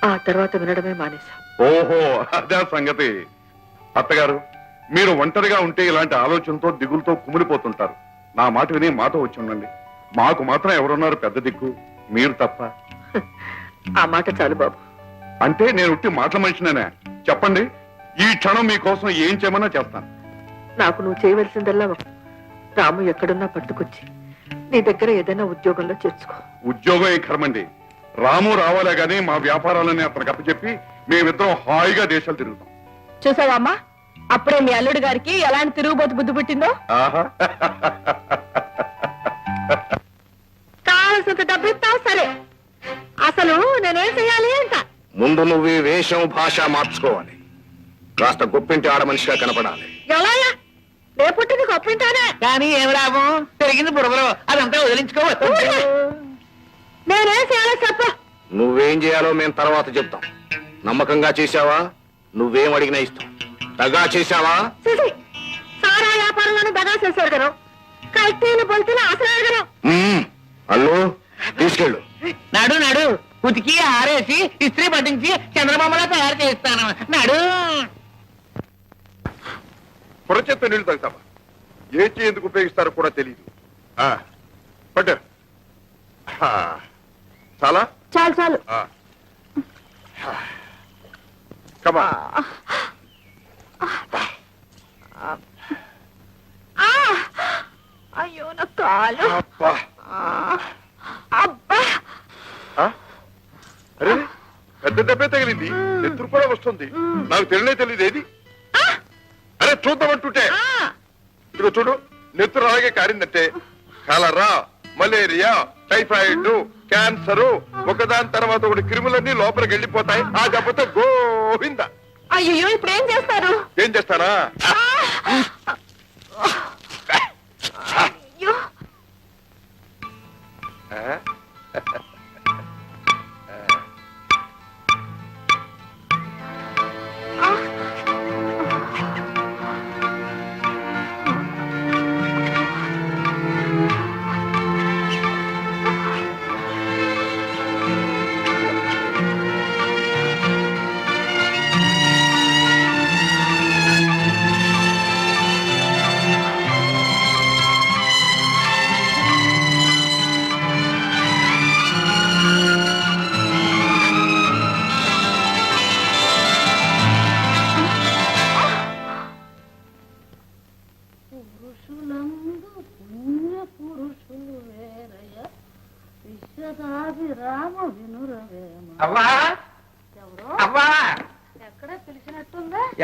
ఆ తర్వాత వినడమే మానేశాం. ఓహో, అదే సంగతి. అత్తగారు, మీరు ఒంటరిగా ఉంటే ఇలాంటి ఆలోచనతో దిగులతో కుమిలిపోతుంటారు. నా మాట విని మాతో వచ్చి ఉండండి. మాకు మాత్రం ఎవరున్నారు పెద్ద దిక్కు? మీరు తప్ప. ఆ మాట చాలు బాబు. అంటే నేను ఉట్టి మాటల మనిషినేనా? చెప్పండి, ఈ క్షణం మీకోసం ఏం చేయమన్నా చేస్తాను. నాకు నువ్వు చేయవలసిందల్లా రాము ఎక్కడున్నా పట్టుకొచ్చి నీ దగ్గర ఏదైనా ఉద్యోగంలో చేర్చుకో. ఉద్యోగం ఏ కర్మండి, రాము రావాలే గానీ మా వ్యాపారాలని అతనికి అప్పచెప్పి మేమిద్దరం హాయిగా దేశాలు తిరుగుతాం. చూసావా అమ్మా, అప్పుడే మీ అల్లుడి గారికి ఎలాంటి తిరుగుబోతు బుద్ధి పుట్టిందో. ఆహా, కావలసినంత డబ్బు ఇస్తావు సరే, అసలు నేనేం చెయ్యాలి అంట. ముందు నువ్వు ఈ వేషం భాష మార్చుకోవాలి. కాస్త గొప్పింటి ఆడ మనిషిగా కనపడాలి. ఎలాయా? నే పుట్టింది గొప్పింటానే. కానీ ఏం లాభం, పెరిగింది బుడగలో, అదంతా వదిలించుకోవచ్చు. నేనేం చేయాలో చెప్పు. నువ్వేం చేయాలో మేము తర్వాత చెప్తాం. నమ్మకంగా చేశావా? నువ్వేం అడిగినా ఇస్తాం. దగా చేశావా? చూసి సారా వ్యాపారంలోనే దగా చేశారు కదా, కల్తీలు బొల్తీలు అసలు కదా. అల్లు తీసుకెళ్ళు. నడు నడు, ఉతికి ఆరేసి ఇస్త్రీ పట్టించి చంద్రబాబులా తయారు చేస్తాను. నడు. పొరచేత్తో నీళ్లు తాగుతావా? ఏ ఎందుకు ఉపయోగిస్తారో కూడా తెలియదు. పట్టు. చాలా చాలు చాలు. కమా. అయ్యో నా కాలు. అబ్బా. అబ్బా అరే, పెద్ద దెబ్బే తగిలింది. నెత్తురు కూడా వస్తుంది. నాకు తెలియదు ఏది. అరే చూద్దామంటుంటే ఇదిగో చూడు, నెత్తురు అలాగే కారిందంటే కలరా, మలేరియా, టైఫాయిడ్, క్యాన్సర్, ఒకదాని తర్వాత ఒకటి క్రిములన్నీ లోపలికి వెళ్ళిపోతాయి. ఆ దెబ్బతో గోవింద. అయ్యో ఇప్పుడు ఏం చేస్తారు? ఏం చేస్తానా? అయ్యో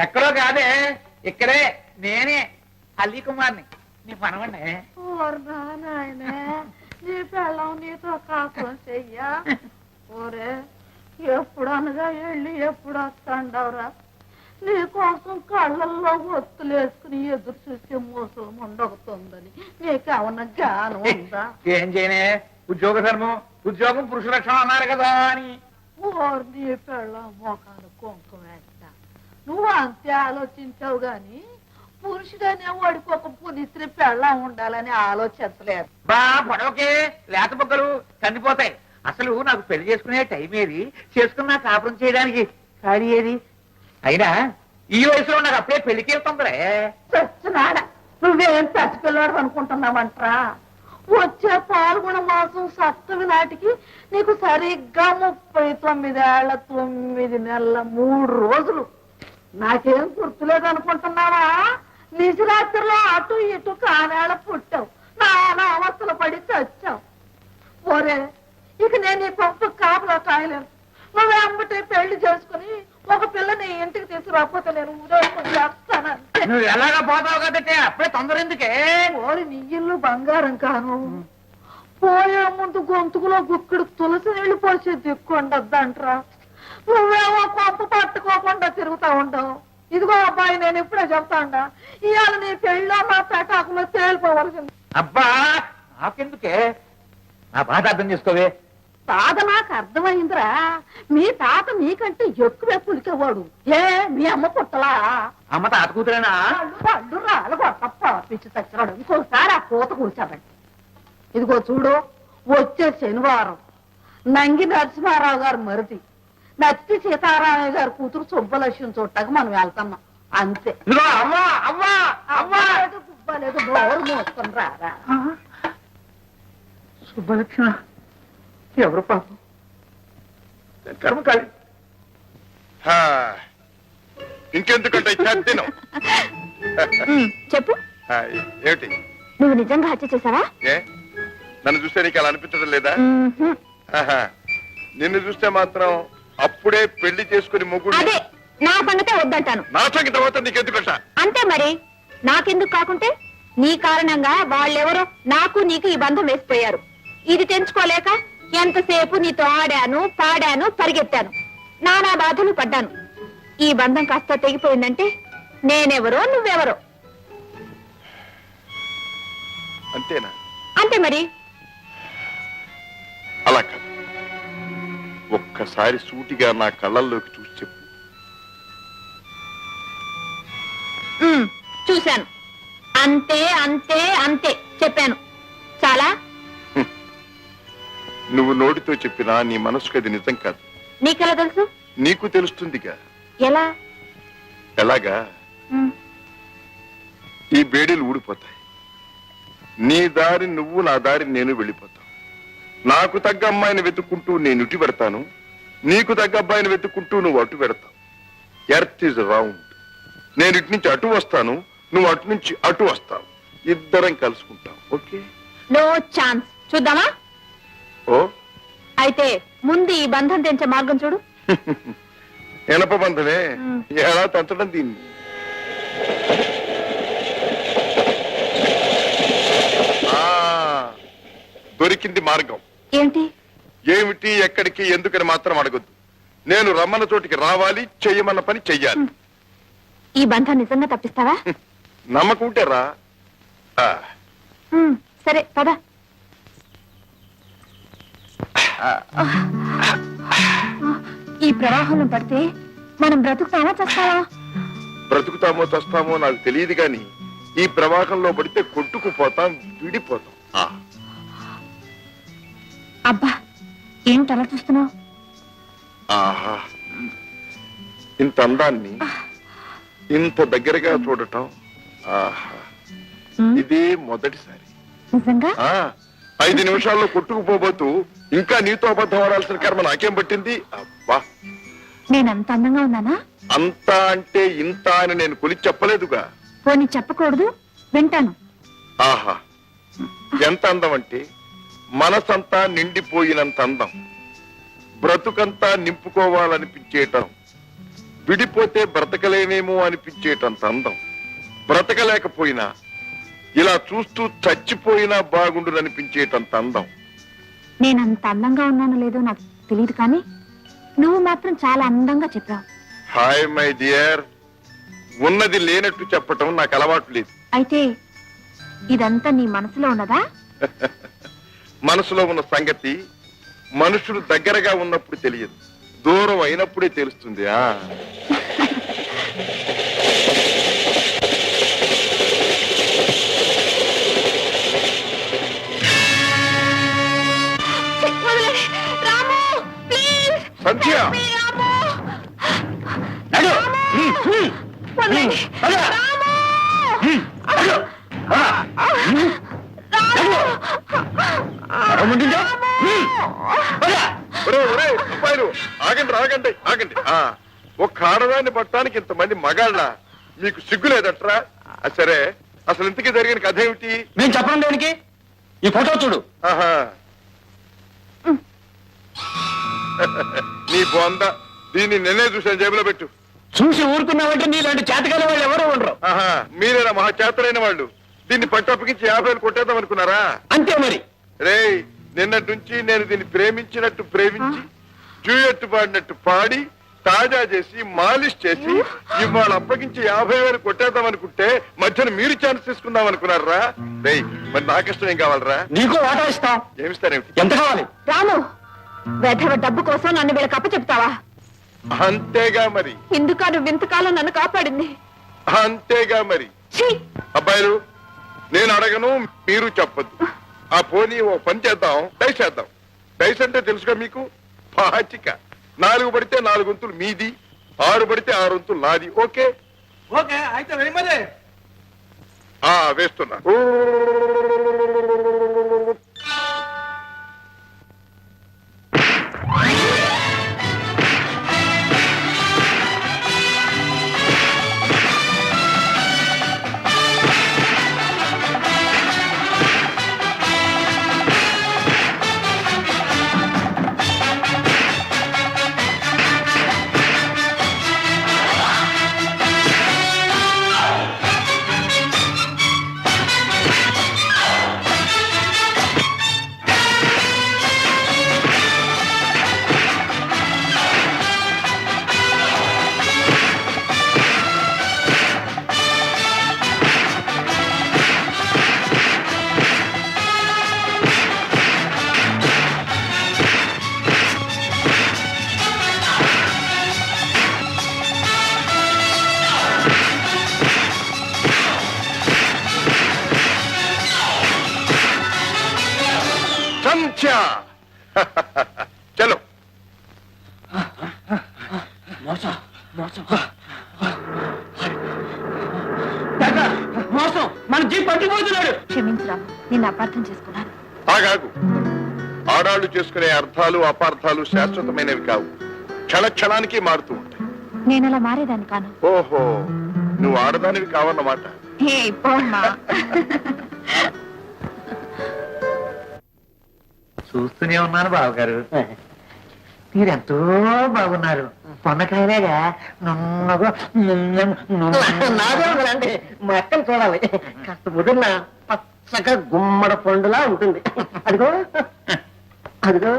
ఎక్కడో కాదే ఇక్కడే నేనే అలీ కుమార్ని నీ పనవండి నీ పెళ్ళం నీతో కాపురం చెయ్యా ఓరే ఎప్పుడనగా వెళ్ళి ఎప్పుడు వస్తాండవరా నీ కోసం కళ్ళల్లో ఒత్తులేసుకుని ఎదురు చూసే మోసం ఉండవుతుందని నీకేమన్నా జ్ఞానం ఉందా? ఏం చేయనే ఉద్యోగ ధర్మం ఉద్యోగం పురుష లక్షణం అన్నారు కదా అని ఓరు నీ పెళ్ళం మోకాలు కుంకుమ వేస్తా నువ్వు అంతే ఆలోచించావు గాని పురుషుడనే వాడికి ఒక పునిత్రి పెళ్ళం ఉండాలని ఆలోచించలేదు. బా పొడవకే లేత బొక్కలు కందిపోతాయి. అసలు నాకు పెళ్లి చేసుకునే టైం ఏది, చేసుకున్నా కాపురం చేయడానికి ఖాళీ ఏది? అయినా ఈ వయసులో నాకు అప్పుడే పెళ్లికి వెళ్తుందిరే. చచ్చినాడ నువ్వేం చచ్చిపిల్లాడు అనుకుంటున్నావంట్రా? వచ్చే పాల్గొన మాసం సప్తమి నాటికి నీకు సరిగ్గా 39 ఏళ్ల 9 నెలల 3 రోజులు. నాకేం గుర్తులేదు అనుకుంటున్నావా? నిజరాత్రిలో అటు ఇటు కానేళ పుట్టావు, నానా అవస్థలు పడి చచ్చావు. ఓరే ఇక నేను నీ పంపు కాపులో కాయలేను. నువ్వు అమ్మటే పెళ్లి చేసుకుని ఒక పిల్లని ఇంటికి తీసుకురాకపోతే నేను ఊరేసుకుని చేస్తానంటే. నువ్వు ఎలాగా పోతావు కదంటే అప్పుడే తొందర ఎందుకే? ఓరి నీ ఇల్లు బంగారం కాను, పోయే ముందు గొంతుకులో గుక్కుడు తులసి నీళ్లు పోసి దిక్కుండద్దంట్రా. నువ్వేమో పంపు పట్టుకోకుండా తిరుగుతా ఉండవు. ఇదిగో అబ్బాయి నేను ఇప్పుడే చెప్తాండా, ఇవాళ నీ పెళ్ళో నా పెటాకులో తేలిపోవలసింది. అబ్బా నాకెందుకే, నా బాధ అర్థం చేసుకోవే. తాత నాకు అర్థమైందిరా, మీ తాత మీకంటే ఎక్కువే పులికేవాడు. ఏ మీ అమ్మ పుట్టలా? అమ్మ తాత కూతురేనా? పళ్ళు రాళ్ళు కొట్టప్ప పిచ్చి చచ్చినాడు. ఇంకోసారి ఆ పూత కూర్చోబెట్టి. ఇదిగో చూడు, వచ్చే శనివారం నంగి నరసింహారావు గారు మరిది నత్తి సీతారామయ్య గారి కూతురు సుబ్బలక్ష్మి చూడటానికి మనం వెళ్తున్నాం అంతే. ఇదిగో అవ్వా అవ్వా అవ్వా గుబ్బలేదు నోరు మోసుకొని రారా. సుబ్బలక్ష్మ ఎవరు పాపం కర్మకాళి. ఇంకెందుకంటే తినం చెప్పు, ఏమిటి? నువ్వు నిజంగా హత్య చేశావా? ఏ నన్ను చూస్తే నీకు అలా అనిపించడం లేదా? ఆహా. నిన్ను చూస్తే మాత్రం అప్పుడే పెళ్లి చేసుకుని మొగుడు అదే నా సంగతే వద్దంటాను. నా సంగతి తర్వాత నీకెందుకట? అంతే మరి, నాకెందుకు కాకుంటే నీ కారణంగా వాళ్ళెవరో నాకు నీకు ఈ బంధం వేసిపోయారు. ఇది తెంచుకోలేక ఎంతసేపు నీతో ఆడాను పాడాను పరిగెత్తాను, నానా బాధలు పడ్డాను. ఈ బంధం కాస్త తెగిపోయిందంటే నేనెవరో నువ్వెవరో. అంతేనా? అంతే మరి. అలా కాదు, ఒక్కసారి సూటిగా నా కళ్ళల్లోకి చూసి చెప్పు. చూశాను, అంతే అంతే అంతే చెప్పాను. చాలా నువ్వు నోటితో చెప్పినా నీ మనసుకు అది నిజం కాదు. నీకెలా తెలుసు? నీకు తెలుస్తుందిగా. ఎలా? ఎలాగా? ఈ బేడీలు ఊడిపోతాయి, నీ దారి నువ్వు, నా దారి నేను వెళ్ళిపోతాం. నాకు తగ్గ అమ్మాయిని వెతుక్కుంటూ నేను ఇటు పెడతాను, నీకు తగ్గ అబ్బాయిని వెతుక్కుంటూ నువ్వు అటు పెడతావు. Earth is round. నేను ఇటు నుంచి అటు వస్తాను, నువ్వు అటు నుంచి అటు వస్తావు, ఇద్దరం కలుసుకుంటాం. ఓకే? No chance. చూద్దామా? ఓ అయితే ముందు ఈ బంధం తెంచే మార్గం చూడు. ఎనప బంధమే, ఎలా తంచడం దీన్ని? దొరికింది మార్గం. ఏంటి? ఏమిటి, ఎక్కడికి, ఎందుకని మాత్రం అడగొద్దు. నేను రమ్మన్న చోటికి రావాలి, చెయ్యమన్న పని చెయ్యాలి. ఈ బంధం నిజంగా తప్పిస్తావా? నమ్మకం ఉంటే రా. సరే పద. ఈ ప్రవాహంలో పడితే మనం బ్రతుకుతామా చస్తావా? బ్రతుకుతామో చస్తామో నాకు తెలియదు గాని ఈ ప్రవాహంలో పడితే కొట్టుకుపోతాం, విడిపోతాం. అబ్బా ఏంటి అలా చూస్తున్నావు? ఆహా, ఇంత అందాన్ని ఇంత దగ్గరగా చూడటం, ఆహా, ఇదే మొదటిసారి. నిజంగా? 5 నిమిషాల్లో కొట్టుకుపోబోతూ ఇంకా నీతో అబద్ధం ఆడాల్సిన కర్మ నాకేం పట్టింది? అబ్బా, నేనంత అందంగా ఉన్నానా? అంతా అంటే ఇంత అని నేను కొలిచి చెప్పలేదుగా. పోనీ చెప్పకూడదు, వింటాను. ఆహా, ఎంత అందం అంటే మనసంతా నిండిపోయినంత అందం, బ్రతుకంతా నింపుకోవాలనిపించేయటం, విడిపోతే బ్రతకలేమేమో అనిపించేటంత అందం. బ్రతకలేకపోయినా ఇలా చూస్తూ చచ్చిపోయినా బాగుండుననిపించేటంత అందం. నేనంత అందంగా ఉన్నానో లేదో నాకు తెలియదు, కానీ నువ్వు మాత్రం చాలా అందంగా చెప్పావు. హాయ్ మై డియర్, ఉన్నది లేనట్టు చెప్పటం నాకు అలవాటు లేదు. అయితే ఇదంతా నీ మనసులో ఉన్నదా? మనసులో ఉన్న సంగతి మనుషులు దగ్గరగా ఉన్నప్పుడు తెలియదు, దూరం అయినప్పుడే తెలుస్తుంది. సంధ్య, అబ్బాయిలు ఆగండి. ఒక్క ఆడదాన్ని పట్టడానికి ఇంతమంది మగాళ్ళ, మీకు సిగ్గు లేదట్రా? సరే, అసలు ఇంతకీ జరిగిన కథ ఏమిటి? నేను చెప్పడం దేనికి? ఈ ఫోటో చూడు. ఆహా, నీ బొంద, దీన్ని నిన్నే చూసాను, జేబులో పెట్టు. చూసి ఊరుకున్నావంటే నీలాంటి చేతకాల వాళ్ళు ఎవరు ఉండరు. ఆహా, మీరేనా మహా చేతలైన వాళ్ళు? దీన్ని పట్టప్పగించి 50 కొట్టేద్దాం అనుకున్నారా? అంతే మరి. రేయ్, నిన్నటి నుంచి నేను దీన్ని ప్రేమించినట్టు ప్రేమించి, డ్యూయట్ పాడినట్టు పాడి, తాజా చేసి, మాలిష్ చేసి, ఇవాళ అప్పగించి 50,000 కొట్టేద్దాం అనుకుంటే మధ్యన మీరు ఛాన్స్ తీసుకుందాం అనుకున్నారా? రేయ్, మరి నాకిష్టం ఏం కావాలరా? నీకు వాటా ఇస్తాం. ఏమిస్తారేమిటి? ఎంత కావాలి? రాము, వెధవ డబ్బు కోసం నన్ను వీళ్ళకి అప్పచెప్తావా? అంతేగా మరి, ఎందుకు నువ్వు ఇంతకాలం నన్ను కాపాడింది? అంతేగా మరి. ఛీ! అబ్బాయిలు, నేను అడగను, మీరు చెప్పద్దు. ఆ పోనీ ఓ పని చేద్దాం, డైస్ చేద్దాం. డైస్ అంటే తెలుసుగా మీకు? పాచిక. 4 పడితే 4 వంతులు మీది, 6 పడితే 6 వంతులు నాది. ఓకే? ఓకే, అయితే మరి వేస్తున్నా. చలో. మోసం, మన జీప్ పట్టిపోతున్నాడు. క్షమించురా, నిన్ను అపార్థం చేసుకున్నాను. ఆగాగు. ఆడాళ్లు చేసుకునే అర్థాలు అపార్థాలు శాశ్వతమైనవి కావు, క్షణ క్షణానికి మారుతూ ఉంటాయి. నేను అలా మారేదాన్ని కాను. ఓహో, నువ్వు ఆడదానివి కావన్నమాట. హే పోమ్మా. చూస్తూనే ఉన్నాను బావగారు, మీరెంతో బాగున్నారు. పొన్నకాయలాగా నున్నగా నాదే మా అక్కను చూడాలి. కాస్త ముదిరిన పచ్చగా గుమ్మడ పండులా ఉంటుంది. అదిగో అదిగో.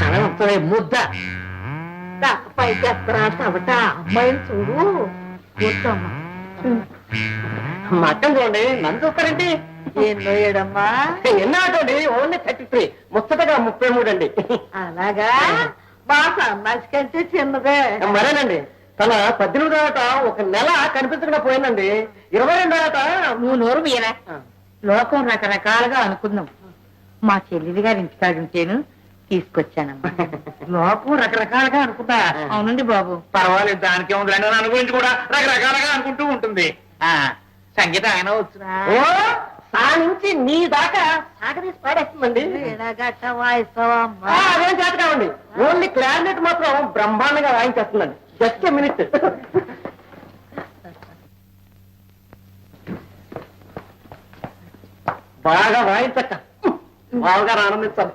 తల ముద్ద అమ్మాయిని చూడు. మట్టం చూడండి, నన్ను చూస్తారండి. ఎన్నో ఏడమ్మా? ఎన్నాటండి? ఓన్లీ 33, ముచ్చటగా 33 అండి. అలాగా? మా సన్నాసి కంటే చిన్నదే. మరేనండి, తన 18వ ఏట 1 నెల కనిపించకుండా పోయిందండి. 22వ ఏట నువ్వు నోరు మీరా? లోకం రకరకాలుగా అనుకుందాం. మా చెల్లెలి గారి ఇంటికాడుంటేను తీసుకొచ్చానమ్మా. లోకం రకరకాలుగా అనుకుంటా. అవునండి బాబు. పర్వాలేదు, దానికి ఉంది. నన్ను గురించి కూడా రకరకాలుగా అనుకుంటూ ఉంటుంది. సంగీత ఆయన వచ్చినా ఓ ఆ నుంచి నీ దాకా సాగదీసి పాడేస్తుందండి. అదేం చేత కావండి, ఓన్లీ క్లారినెట్ మాత్రం బ్రహ్మాండంగా వాయించేస్తుందండి. Just minute. బాగా వాయించక్క బావగారు ఆనందించాలి.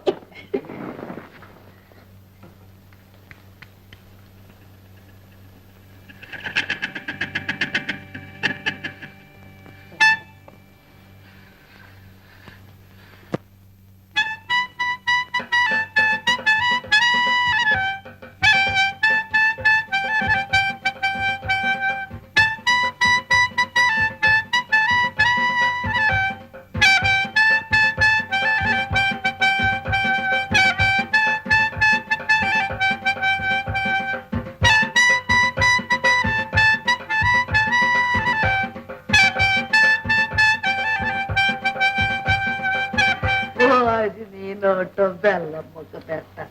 నోటం బెల్లం ముక్క పెట్ట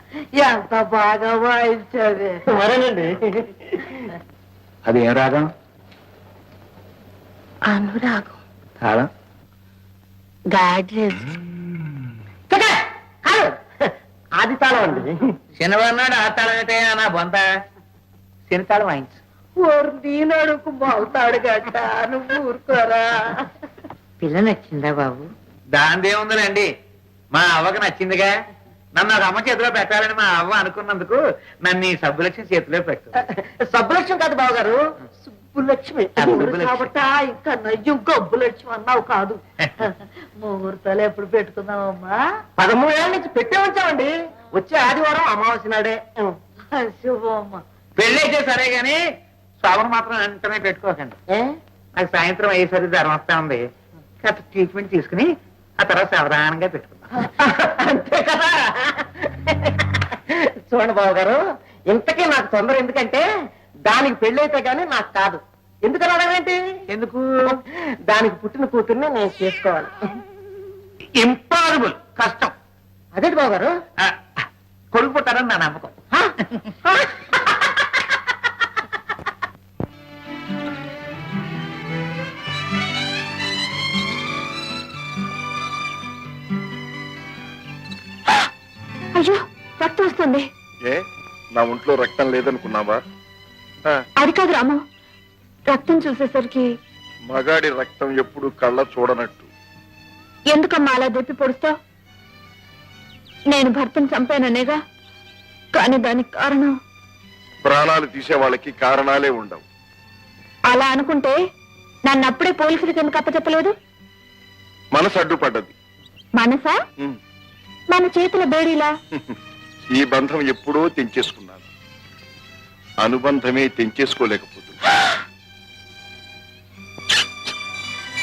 ఎంత బాగా వాయించావే. మరేనండి. అది ఏం రాగం? అనురాగం. తాళం? గాడ్రేజ్. ఆది తాళం అండి. శనివారం నాడు ఆ తాళం అయితే నా బొంత శని తాళం వాయించు. ఓరు దీనడుకు మోతాడు గట్ట నువ్వు ఊరుకోరా. పిల్ల నచ్చిందా బాబు? దాందేముందండి, మా అవ్వకు నచ్చిందిగా. నన్ను ఒక అమ్మ చేతిలో పెట్టాలని మా అవ్వ అనుకున్నందుకు నన్ను ఈ సబ్బులక్ష్మి చేతిలో పెట్టు. సబ్బులక్ష్మి కాదు బావగారు, సుబ్బులక్ష్మి. సుబ్బులక్ష్మి. కాబట్టి ఇంకా నయ్యం గబ్బులక్ష్మి అన్నావు కాదు. ముహూర్తాలు ఎప్పుడు పెట్టుకుందామమ్మా? 13 ఏళ్ళ నుంచి పెట్టే ఉంచామండి. వచ్చే ఆదివారం అమావాస్య నాడే. శుభమ్మ. పెళ్లి అయితే సరే గాని శ్రావణ మాత్రం వెంటనే పెట్టుకోకండి. నాకు సాయంత్రం అయ్యేసరికి జ్వరం వస్తా ఉంది. కాస్త ట్రీట్మెంట్ తీసుకుని ఆ తర్వాత సావధానంగా పెట్టుకుందాం. అంతే కదా. చూడండి బాబు గారు, ఇంతకీ నాకు తొందర ఎందుకంటే దానికి పెళ్ళైతే గానీ నాకు కాదు. ఎందుకు రావడం ఎందుకు? దానికి పుట్టిన కూతుర్ని నేను చేసుకోవాలి. ఇంపాసిబుల్, కష్టం. అదేంటి బాబు గారు? కొడుకు పుట్టారని నా నమ్మకం. అయ్యో, రక్తం వస్తుంది. ఏ నా ఒంట్లో రక్తం లేదనుకున్నావా? అది కాదు రాము, రక్తం చూసేసరికి. మగాడి రక్తం ఎప్పుడు కళ్ళ చూడనట్టు. ఎందుకమ్మా అలా దెప్పి పొడుస్తావు? నేను భర్తను చంపాననేగా, కానీ దానికి కారణం. ప్రాణాలు తీసే వాళ్ళకి కారణాలే ఉండవు. అలా అనుకుంటే నన్ను అప్పుడే పోలీసులకు ఎందుకు అప్పచెప్పలేదు? మనసు అడ్డుపడ్డది. మనసా? ఉమ్. మన చేతుల బేడీలా? ఈ బంధం ఎప్పుడో తెంచేసుకున్నాను. అనుబంధమే తెంచేసుకోలేకపోతున్నా.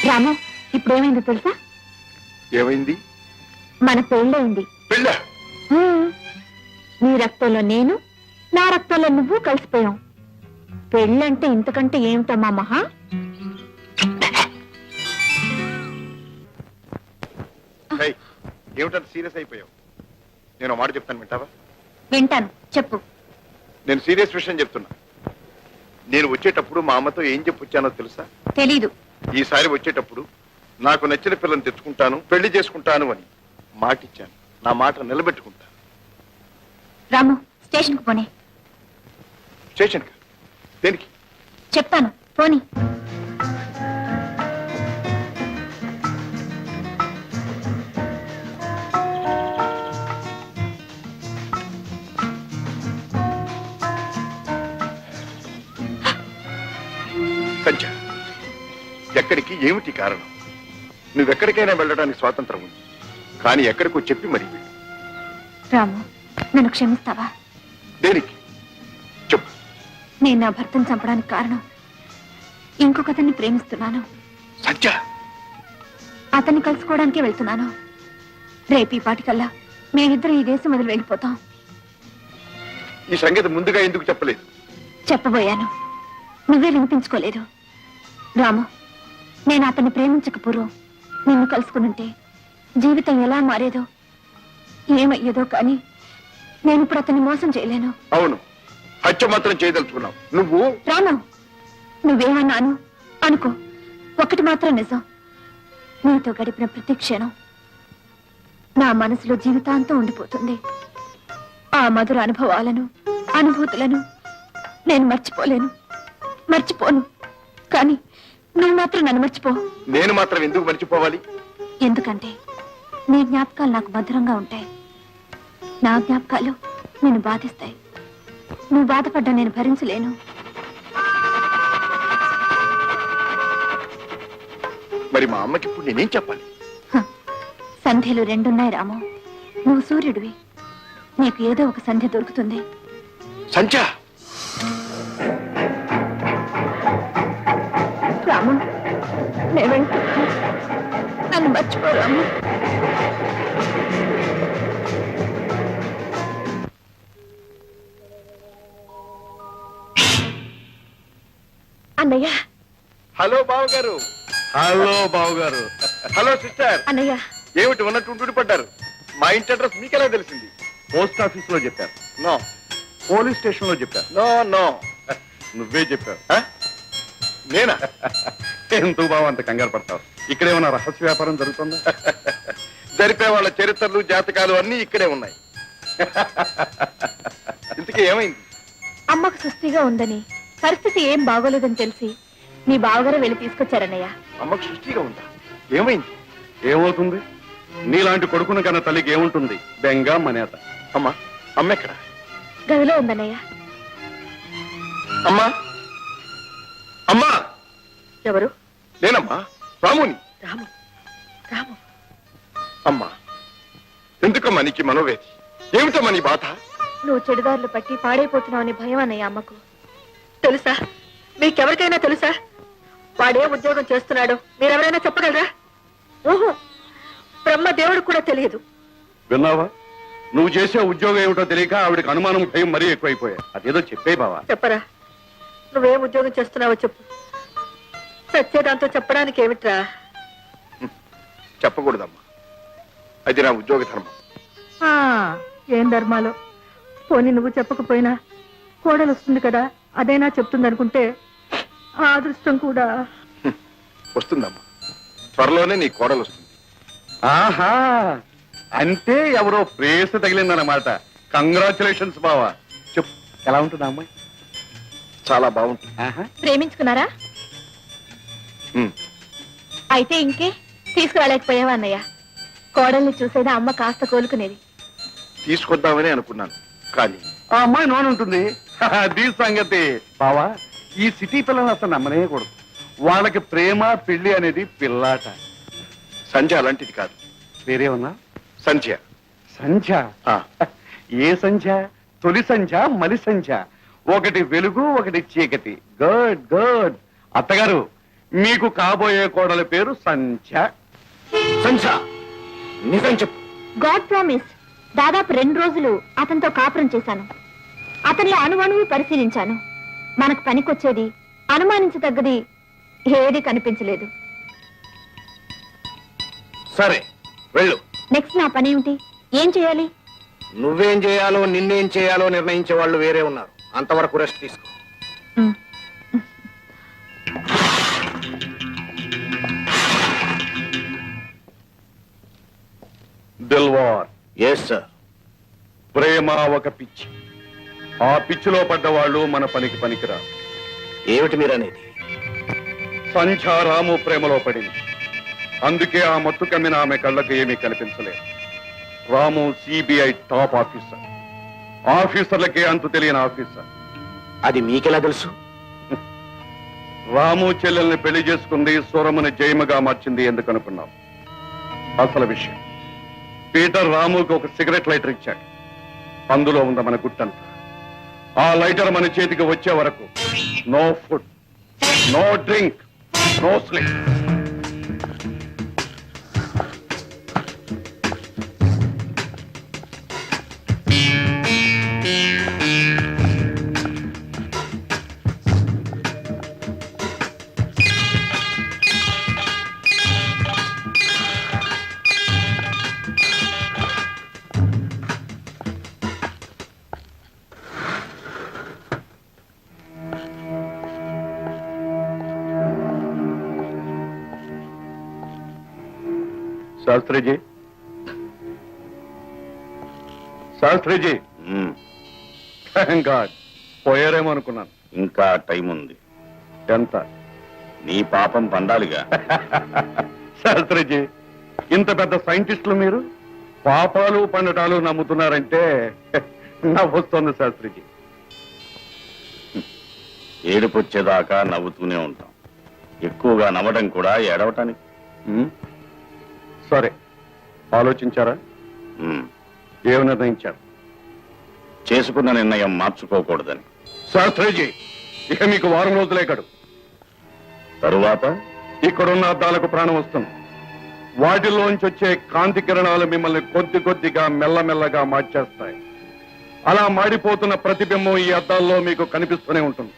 రాము, ఇప్పుడు ఏమైందో తెలుసా? ఏమైంది? మన పెళ్ళయింది. పెళ్ళ? నీ రక్తంలో నేను, నా రక్తంలో నువ్వు కలిసిపోయాం. పెళ్ళంటే ఇంతకంటే ఏమిటమ్మా మహా? ఏమిటంత సీరియస్ అయిపోయావు? నేను మాట చెప్తాను, వింటావా? వింటాను, చెప్పు. నేను సీరియస్ విషయం చెప్తున్నా. నేను వచ్చేటప్పుడు మా అమ్మతో ఏం చెప్పొచ్చానో తెలుసా? తెలీదు. ఈసారి వచ్చేటప్పుడు నాకు నచ్చిన పిల్లని తెచ్చుకుంటాను, పెళ్లి చేసుకుంటాను అని మాటిచ్చాను. నా మాట నిలబెట్టుకుంటా. రాము, స్టేషన్ కు పోనీ. స్టేషన్ కా? దేనికి? చెప్తాను, పోనీ. సంచ, ఎక్కడికి? ఏమిటి కారణం? నువ్వెక్కడికైనా వెళ్ళడానికి స్వాతంత్రం ఉంది, కానీ ఎక్కడికో చెప్పి మరి వెళ్ళు. రాము, నన్ను క్షమిస్తావా? దేనికి చెప్పు. నేను నా భర్తను చంపడానికి కారణం, ఇంకొకతన్ని ప్రేమిస్తున్నాను. సంచ, అతన్ని కలుసుకోవడానికే వెళ్తున్నాను. రేపు ఈ పాటికల్లా మేమిద్దరం ఈ దేశం వదిలి వెళ్ళిపోతాం. ఈ సంగతి ముందుగా ఎందుకు చెప్పలేదు? చెప్పబోయాను, నువ్వే వినిపించుకోలేదు. రాము, నేను అతన్ని ప్రేమించక పూర్వం నిన్ను కలుసుకునుంటే జీవితం ఎలా మారేదో ఏమయ్యేదో, కానీ నేను ఇప్పుడు అతన్ని మోసం చేయలేను. అవును, హత్య మాత్రం చేయదలుచుకున్నావు నువ్వు. రాము, నువ్వేమన్నాను అనుకో, ఒకటి మాత్రం నిజం. నీతో గడిపిన ప్రతి క్షణం నా మనసులో జీవితాంతం ఉండిపోతుంది. ఆ మధుర అనుభవాలను, అనుభూతులను నేను మర్చిపోను. కానీ నువ్వు మాత్రం నన్ను మర్చిపో. నేను మాత్రం ఎందుకు మర్చిపోవాలి? ఎందుకంటే నీ జ్ఞాపకాలు నాకు భద్రంగా ఉంటాయి. నా జ్ఞాపకాలు నిన్ను బాధిస్తాయి. నువ్వు బాధపడ్డా నేను భరించలేను. మరి మా అమ్మకి ఇప్పుడు నేనేం చెప్పాలి? సంధ్యలు రెండున్నాయి రాము. నువ్వు సూర్యుడివి. నీకు ఏదో ఒక సంధ్య దొరుకుతుంది. సంధ్య, రాము, నేను వెళ్తున్నాను. నన్ను మర్చిపో రాము. అన్నయ్య, హలో బావగారు. హలో బావగారు. Hello sister. అన్నయ్య, ఏమిటి ఉన్నట్టు పడ్డారు? మా ఇంటి అడ్రస్ మీకెలా తెలిసింది? పోస్ట్ ఆఫీస్ లో చెప్పారు, నో. పోలీస్ స్టేషన్ లో చెప్పారు, నో నో. నువ్వే చెప్పావు. ఆ? నేనా? ఎందుకు బావ అంత కంగారు పడతావు? ఇక్కడేమన్నా రహస్య వ్యాపారం జరుగుతుందా? జరిపే వాళ్ళ చరిత్రలు జాతకాలు అన్ని ఇక్కడే ఉన్నాయి. ఇంతకీ ఏమైంది? అమ్మకు సుస్థిగా ఉందని, పరిస్థితి ఏం బాగోలేదని తెలిసి మీ బావగారు వెళ్ళి తీసుకొచ్చారన్నయ్య. అమ్మకు సృష్టిగా ఉందా? ఏమైంది? ఏమవుతుంది? నీలాంటి కొడుకును కన్నా తల్లికి ఏముంటుంది? బెంగ మనేత. అమ్మా, అమ్మ ఎక్కడ? గదిలో ఉందన్నయ్య. అమ్మా, అమ్మా. ఎవరు? నేనమ్మా, రాముని. రాము, రాము. అమ్మా, ఎందుకమ్మా నీకు మనోవేది? ఏమిటమ్మా నీ బాధ? నువ్వు చెడుదారులు పట్టి పాడైపోతున్నావని భయం అన్నయ్య అమ్మకు. తెలుసా? మీకెవరికైనా తెలుసా వాడే ఉద్యోగం చేస్తున్నాడో? మీరెవరైనా చెప్పగలరా? ఓహో, బ్రహ్మ దేవుడు కూడా తెలియదు. విన్నావా? నువ్వు చేసే ఉద్యోగం ఏమిటో తెలియక ఆవిడకి అనుమానం భయం మరీ ఎక్కువైపోయా. అదేదో చెప్పే బావా. చెప్పరా? నువ్వేం ఉద్యోగం చేస్తున్నావో చెప్పు. సత్యదాంతో చెప్పడానికి ఏమిట్రా? చెప్పకూడదమ్మా, అది నా ఉద్యోగ ధర్మం. ఆ, ఏం ధర్మాలో. పోనీ నువ్వు చెప్పకపోయినా కోడలు వస్తుంది కదా, అదైనా చెప్తుంది అనుకుంటే ఆ అదృష్టం కూడా. వస్తుందమ్మా, త్వరలోనే నీ కోడలు వస్తుంది. ఆహా, అంటే ఎవరో ప్రేస్ తగిలిందన్నమాట. కంగ్రాచులేషన్స్ బావా. చెప్పు, ఎలా ఉంటుంది అమ్మాయి? చాలా బాగుంటుంది. ఆహా, ప్రేమించుకున్నారా? ఉమ్. అయితే ఇంకే తీసుకురాలేకపోయావా అన్నయ్య? కోడల్ని చూసేదా అమ్మ కాస్త కోలుకునేది. తీసుకొద్దామని అనుకున్నాను, కానీ ఆ అమ్మాయి నోను ఉంటుంది. దీ సంగతి బావా. ఈ సిటీ పిల్లలు అసలు నమ్మనేయకూడదు. వాళ్ళకి ప్రేమ పెళ్లి అనేది పిల్లాట. సంధ్య అలాంటిది కాదు. వేరే ఉన్నా? సంధ్య. సంధ్య? ఆ. ఏ సంధ్య? తొలి సంధ్య, మలి సంధ్య. ఒకటి వెలుగు, ఒకటి చీకటి. Good good. అత్తగారు, మీకు కాబోయే కోడల పేరు సంధ్య. సంధ్య, నిజం చెప్పు. God promise. దాదాపు 2 రోజులు అతనితో కాపురం చేశాను. అతనిలో అణువణువు పరిశీలించాను. మనకు పనికొచ్చేది, అనుమానించదగ్గది ఏది కనిపించలేదు. సరే, వెళ్ళు. నెక్స్ట్ నా పని ఏమిటి? ఏం చేయాలి? నువ్వేం చేయాలో నిన్నేం చేయాలో నిర్ణయించే వాళ్ళు వేరే ఉన్నారు. అంతవరకు రెస్ట్ తీసుకో. ఉమ్. దిల్వార్. Yes sir. ప్రేమ ఒక పిచ్చి. ఆ పిచ్చిలో పడ్డవాళ్ళు మన పనికి పనికిరా. ఏమిటి మీరనేది? సంధ్య రాము ప్రేమలో పడింది. అందుకే ఆ మత్తు కమ్మిన ఆమె కళ్ళకు ఏమీ కనిపించలేదు. రాము సిబిఐ టాప్ ఆఫీసర్. ఆఫీసర్లకే అంతు తెలియని ఆఫీసర్. అది మీకెలా తెలుసు? రాము చెల్లెల్ని పెళ్లి చేసుకుంది, సూరమ్మని జయమగా మార్చింది ఎందుకు అనుకున్నాం? అసలు విషయం, పీటర్ రాముకు ఒక సిగరెట్ లైటర్ ఇచ్చాడు. అందులో ఉంది మన గుట్టంతా. ఆ లైటర్ మన చేతికి వచ్చే వరకు no food, no drink, no sleep. Shastriji, Shastriji. Thank god, పోయారేమో అనుకున్నాను. ఇంకా టైం ఉంది. ఎంత? నీ పాపం పండాలిగా. శాస్త్రిజీ, ఇంత పెద్ద సైంటిస్టులు మీరు పాపాలు పండటాలు నమ్ముతున్నారంటే నవ్వొస్తోంది శాస్త్రికి. ఏడుపు వచ్చేదాకా నవ్వుతూనే ఉంటాం. ఎక్కువగా నవ్వడం కూడా ఏడవటానికి. సరే, ఆలోచించారా? ఏమి నిర్ణయించారు? చేసుకున్న నిర్ణయం మార్చుకోకూడదని. శాస్త్రిజీ, ఇక మీకు వారం రోజులే గడు. తరువాత ఇక్కడున్న అద్దాలకు ప్రాణం వస్తుంది. వాటిలోంచి వచ్చే కాంతి కిరణాలు మిమ్మల్ని కొద్ది కొద్దిగా మెల్లమెల్లగా మార్చేస్తాయి. అలా మాడిపోతున్న ప్రతిబింబం ఈ అద్దాల్లో మీకు కనిపిస్తూనే ఉంటుంది.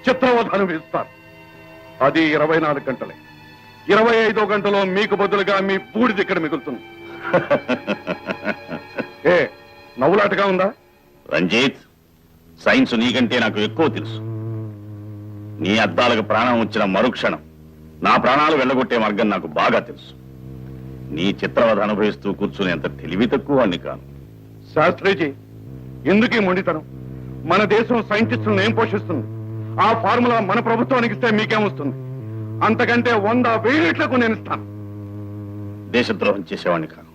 చిత్రవధ అనుభవిస్తారు. అది 24 గంటలే. 25వ గంటలో మీకు బదులుగా మీ బూడిద ఇక్కడ మిగులుతుంది. ఏ నవ్వులాటగా ఉందా? రంజిత్, సైన్స్ నీకంటే నాకు ఎక్కువ తెలుసు. నీ అద్దాలకు ప్రాణం వచ్చిన మరుక్షణం నా ప్రాణాలు వెళ్ళగొట్టే మార్గం నాకు బాగా తెలుసు. నీ చిత్రవధ అనుభవిస్తూ కూర్చునేంత తెలివి తక్కువ అని కాను. శాస్త్రిజీ, ఎందుకు ఈ మొండితనం? మన దేశం సైంటిస్టులను ఏం పోషిస్తుంది? ఆ ఫార్ములా మన ప్రభుత్వానికి ఇస్తే మీకేమొస్తుంది? అంతకంటే 100,000 రెట్లకు నేను ఇస్తాను. దేశద్రోహం చేసేవాడిని కాను.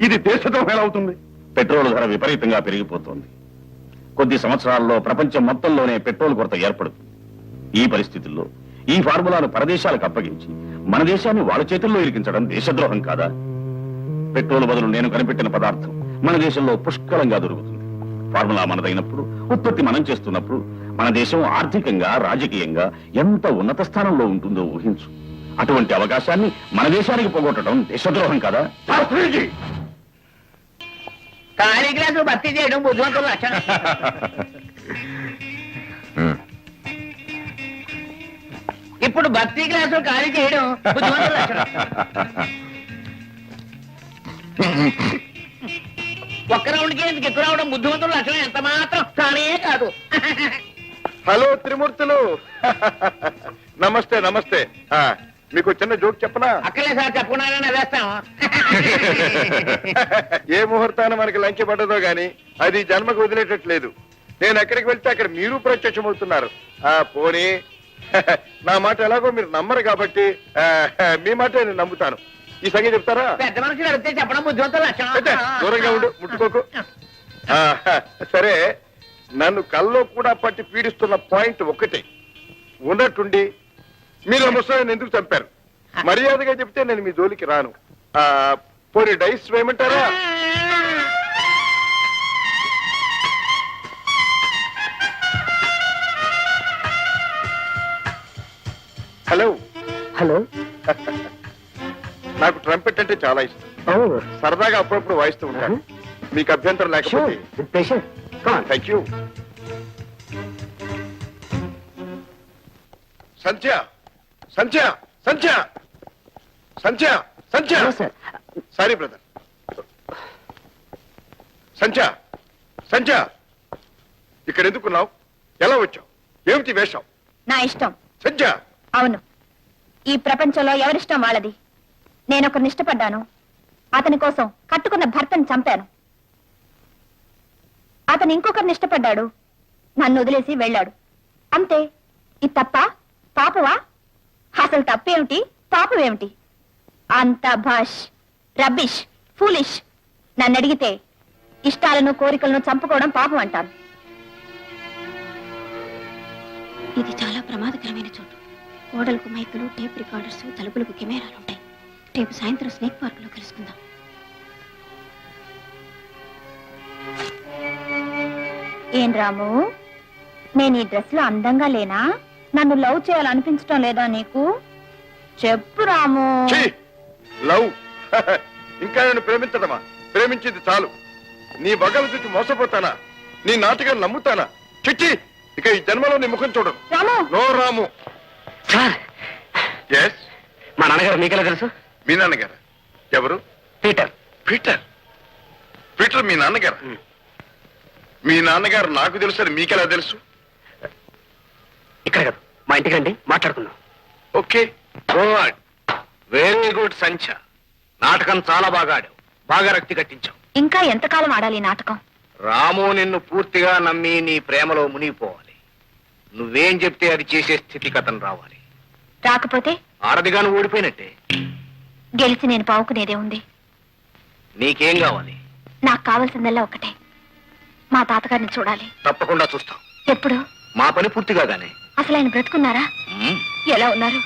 ఇది దేశద్రోహం ఎలా అవుతుంది? పెట్రోల్ ధర విపరీతంగా పెరిగిపోతోంది. కొద్ది సంవత్సరాల్లో ప్రపంచం మొత్తంలోనే పెట్రోల్ కొరత ఏర్పడుతుంది. ఈ పరిస్థితుల్లో ఈ ఫార్ములాను పరదేశాలకు అప్పగించి మన దేశాన్ని వాళ్ళ చేతుల్లో ఇరికించడం దేశద్రోహం కాదా? పెట్రోల్ బదులు నేను కనిపెట్టిన పదార్థం మన దేశంలో పుష్కలంగా దొరుకుతుంది. ఫార్ములా మనదైనప్పుడు, ఉత్పత్తి మనం చేస్తున్నప్పుడు మన దేశం ఆర్థికంగా, రాజకీయంగా ఎంత ఉన్నత స్థానంలో ఉంటుందో ఊహించు. అటువంటి అవకాశాన్ని మన దేశానికి పోగొట్టడం దేశద్రోహం కాదా? శాస్త్రిజీ, ఖాళీ గ్లాసు భర్తీ చేయడం బుద్ధిమంతుల లక్షణం. ఇప్పుడు భర్తీ గ్లాసు ఖాళీ చేయడం బుద్ధిమంతుల లక్షణం. ఒక్క రౌండ్కి ఎందుకు ఎక్కువ రావడం బుద్ధిమంతుల లక్షణం ఎంత మాత్రం కానే కాదు. హలో త్రిమూర్తులు. నమస్తే నమస్తే. మీకు చిన్న జోక్ చెప్పనా? అక్కలే సార్ చెప్పుకున్నానని వేస్తాం. ఏ ముహూర్తాన మనకి లంచ్ పడ్డదో గాని అది జన్మకు వదిలేటట్లేదు. నేను ఎక్కడికి వెళ్తే అక్కడ మీరు ప్రత్యక్షమవుతున్నారు. పోనీ నా మాట ఎలాగో మీరు నమ్మరు కాబట్టి మీ మాట నేను నమ్ముతాను. ఈ సంగతి చెప్తారా? పెద్ద మనుషులు అడిగితే చెప్పడం బుద్ధిమంతుల లక్షణం. దూరంగా ఉండు, ముట్టుకోకు. సరే, నన్ను కల్లో కూడా పట్టి పీడిస్తున్న పాయింట్ ఒకటే. ఉన్నట్టుండి మీరు ముసలాన్ని ఎందుకు చంపారు? మర్యాదగా చెప్తే నేను మీ జోలికి రాను. పోనీ డైస్ వేయమంటారా? Hello hello. నాకు ట్రంపెట్ అంటే చాలా ఇష్టం. సరదాగా అప్పుడప్పుడు వాయిస్తూ ఉంటాను. మీకు అభ్యంతరం లేకపోతే. Thank you. Sandhya Sandhya Sandhya Sandhya Sandhya. Sorry brother. Sandhya Sandhya, ఇక్కడ ఎందుకున్నావు? ఎలా వచ్చావు? ఏమిటి వేషం? నా ఇష్టం. సంధ్య. అవును, ఈ ప్రపంచంలో ఎవరిష్టం వాళ్ళది. నేనొకరిని ఇష్టపడ్డాను. అతని కోసం కట్టుకున్న భర్తను చంపాను. అతను ఇంకొకరిని ఇష్టపడ్డాడు. నన్ను వదిలేసి వెళ్ళాడు. అంతే. ఇది తప్ప? పాపవా? అసలు తప్పేమిటి, పాపమేమిటి? అంత భాష్, రబ్బిష్, ఫూలిష్. నన్ను అడిగితే ఇష్టాలను కోరికలను చంపుకోవడం పాపం అంటాను. ఇది చాలా ప్రమాదకరమైన చోటు. గోడలకు మైకులు, టేప్ రికార్డర్స్, తలుపులకు కెమెరాలు ఉంటాయి. రేపు సాయంత్రం స్నేక్ పార్క్ లో కలుసుకుందాం. ఏం రాము, నేను ఈ డ్రెస్ లో అందంగా లేనా? నన్ను లవ్ చేయాలనిపించటం లేదా నీకు? చెప్పు రాము. లవ్? ఇంకా నన్ను ప్రేమించడమా? ప్రేమించింది చాలు. నీ బగలు చుట్టూ మోసపోతానా? నీ నాటకాలు నమ్ముతానా? చిచ్చి, ఇక ఈ జన్మలో నీ ముఖం చూడను. రాము. నో రాము. ఎస్. మా నాన్నగారు మీకెలా తెలుసు? మీ నాన్నగారు ఎవరు? పీటర్. పీటర్? పీటర్ మీ నాన్నగారు? మీ నాన్నగారు నాకు తెలుసు అని మీకెలా తెలుసు? ఇక్కడ కాదు, మా ఇంటికి రండి, మాట్లాడుకుందాం. ఓకే. గుడ్, వెరీ గుడ్ సంధ్య. నాటకం చాలా బాగా ఆడావు, బాగా రక్తి కట్టించావు. ఇంకా ఎంతకాలం ఆడాలి ఈ నాటకం? రాము నిన్ను పూర్తిగా నమ్మి నీ ప్రేమలో మునిగిపోవాలి. నువ్వేం చెప్తే అది చేసే స్థితిగతం రావాలి. రాకపోతే ఆరదిగాను ఓడిపోయినట్టే. గెలిచి నేను పావుకునేదే ఉంది. నీకేం కావాలి? నాకు కావాల్సిందల్లా ఒకటే, మా తాతగారిని చూడాలి. తప్పకుండా చూస్తాం. ఎప్పుడు? మా పని పూర్తి కాగానే. అసలు ఆయన బ్రతుకున్నారా? ఎలా ఉన్నారు?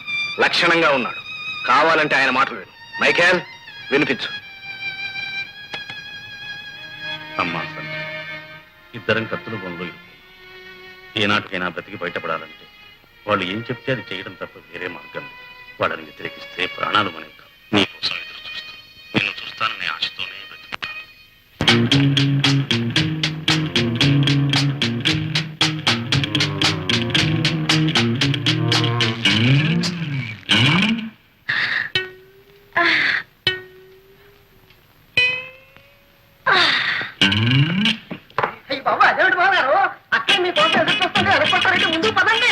లక్షణంగా ఉన్నాడు. కావాలంటే ఆయన మాటలు విను. మైకేల్, వినిపించు. అమ్మా సంజయ్, ఇద్దరం కత్తుల బొమ్మలో ఏనాటికైనా బ్రతికి బయటపడాలంటే వాళ్ళు ఏం చెప్తే అది చేయడం తప్ప వేరే మార్గం లేదు. వాళ్ళని వ్యతిరేకిస్తే ప్రాణాలు మనకి కావు. నీ కోసం ఎదురు చూస్తాను. నేను చూస్తాననే ఆశతోనే బ్రతుకుతాను. బాబు అదేమిటి బాగారు అక్కడ మీ కోసం ఎదురు చూస్తుంది అనుకుంటారంటే ముందు పదండి.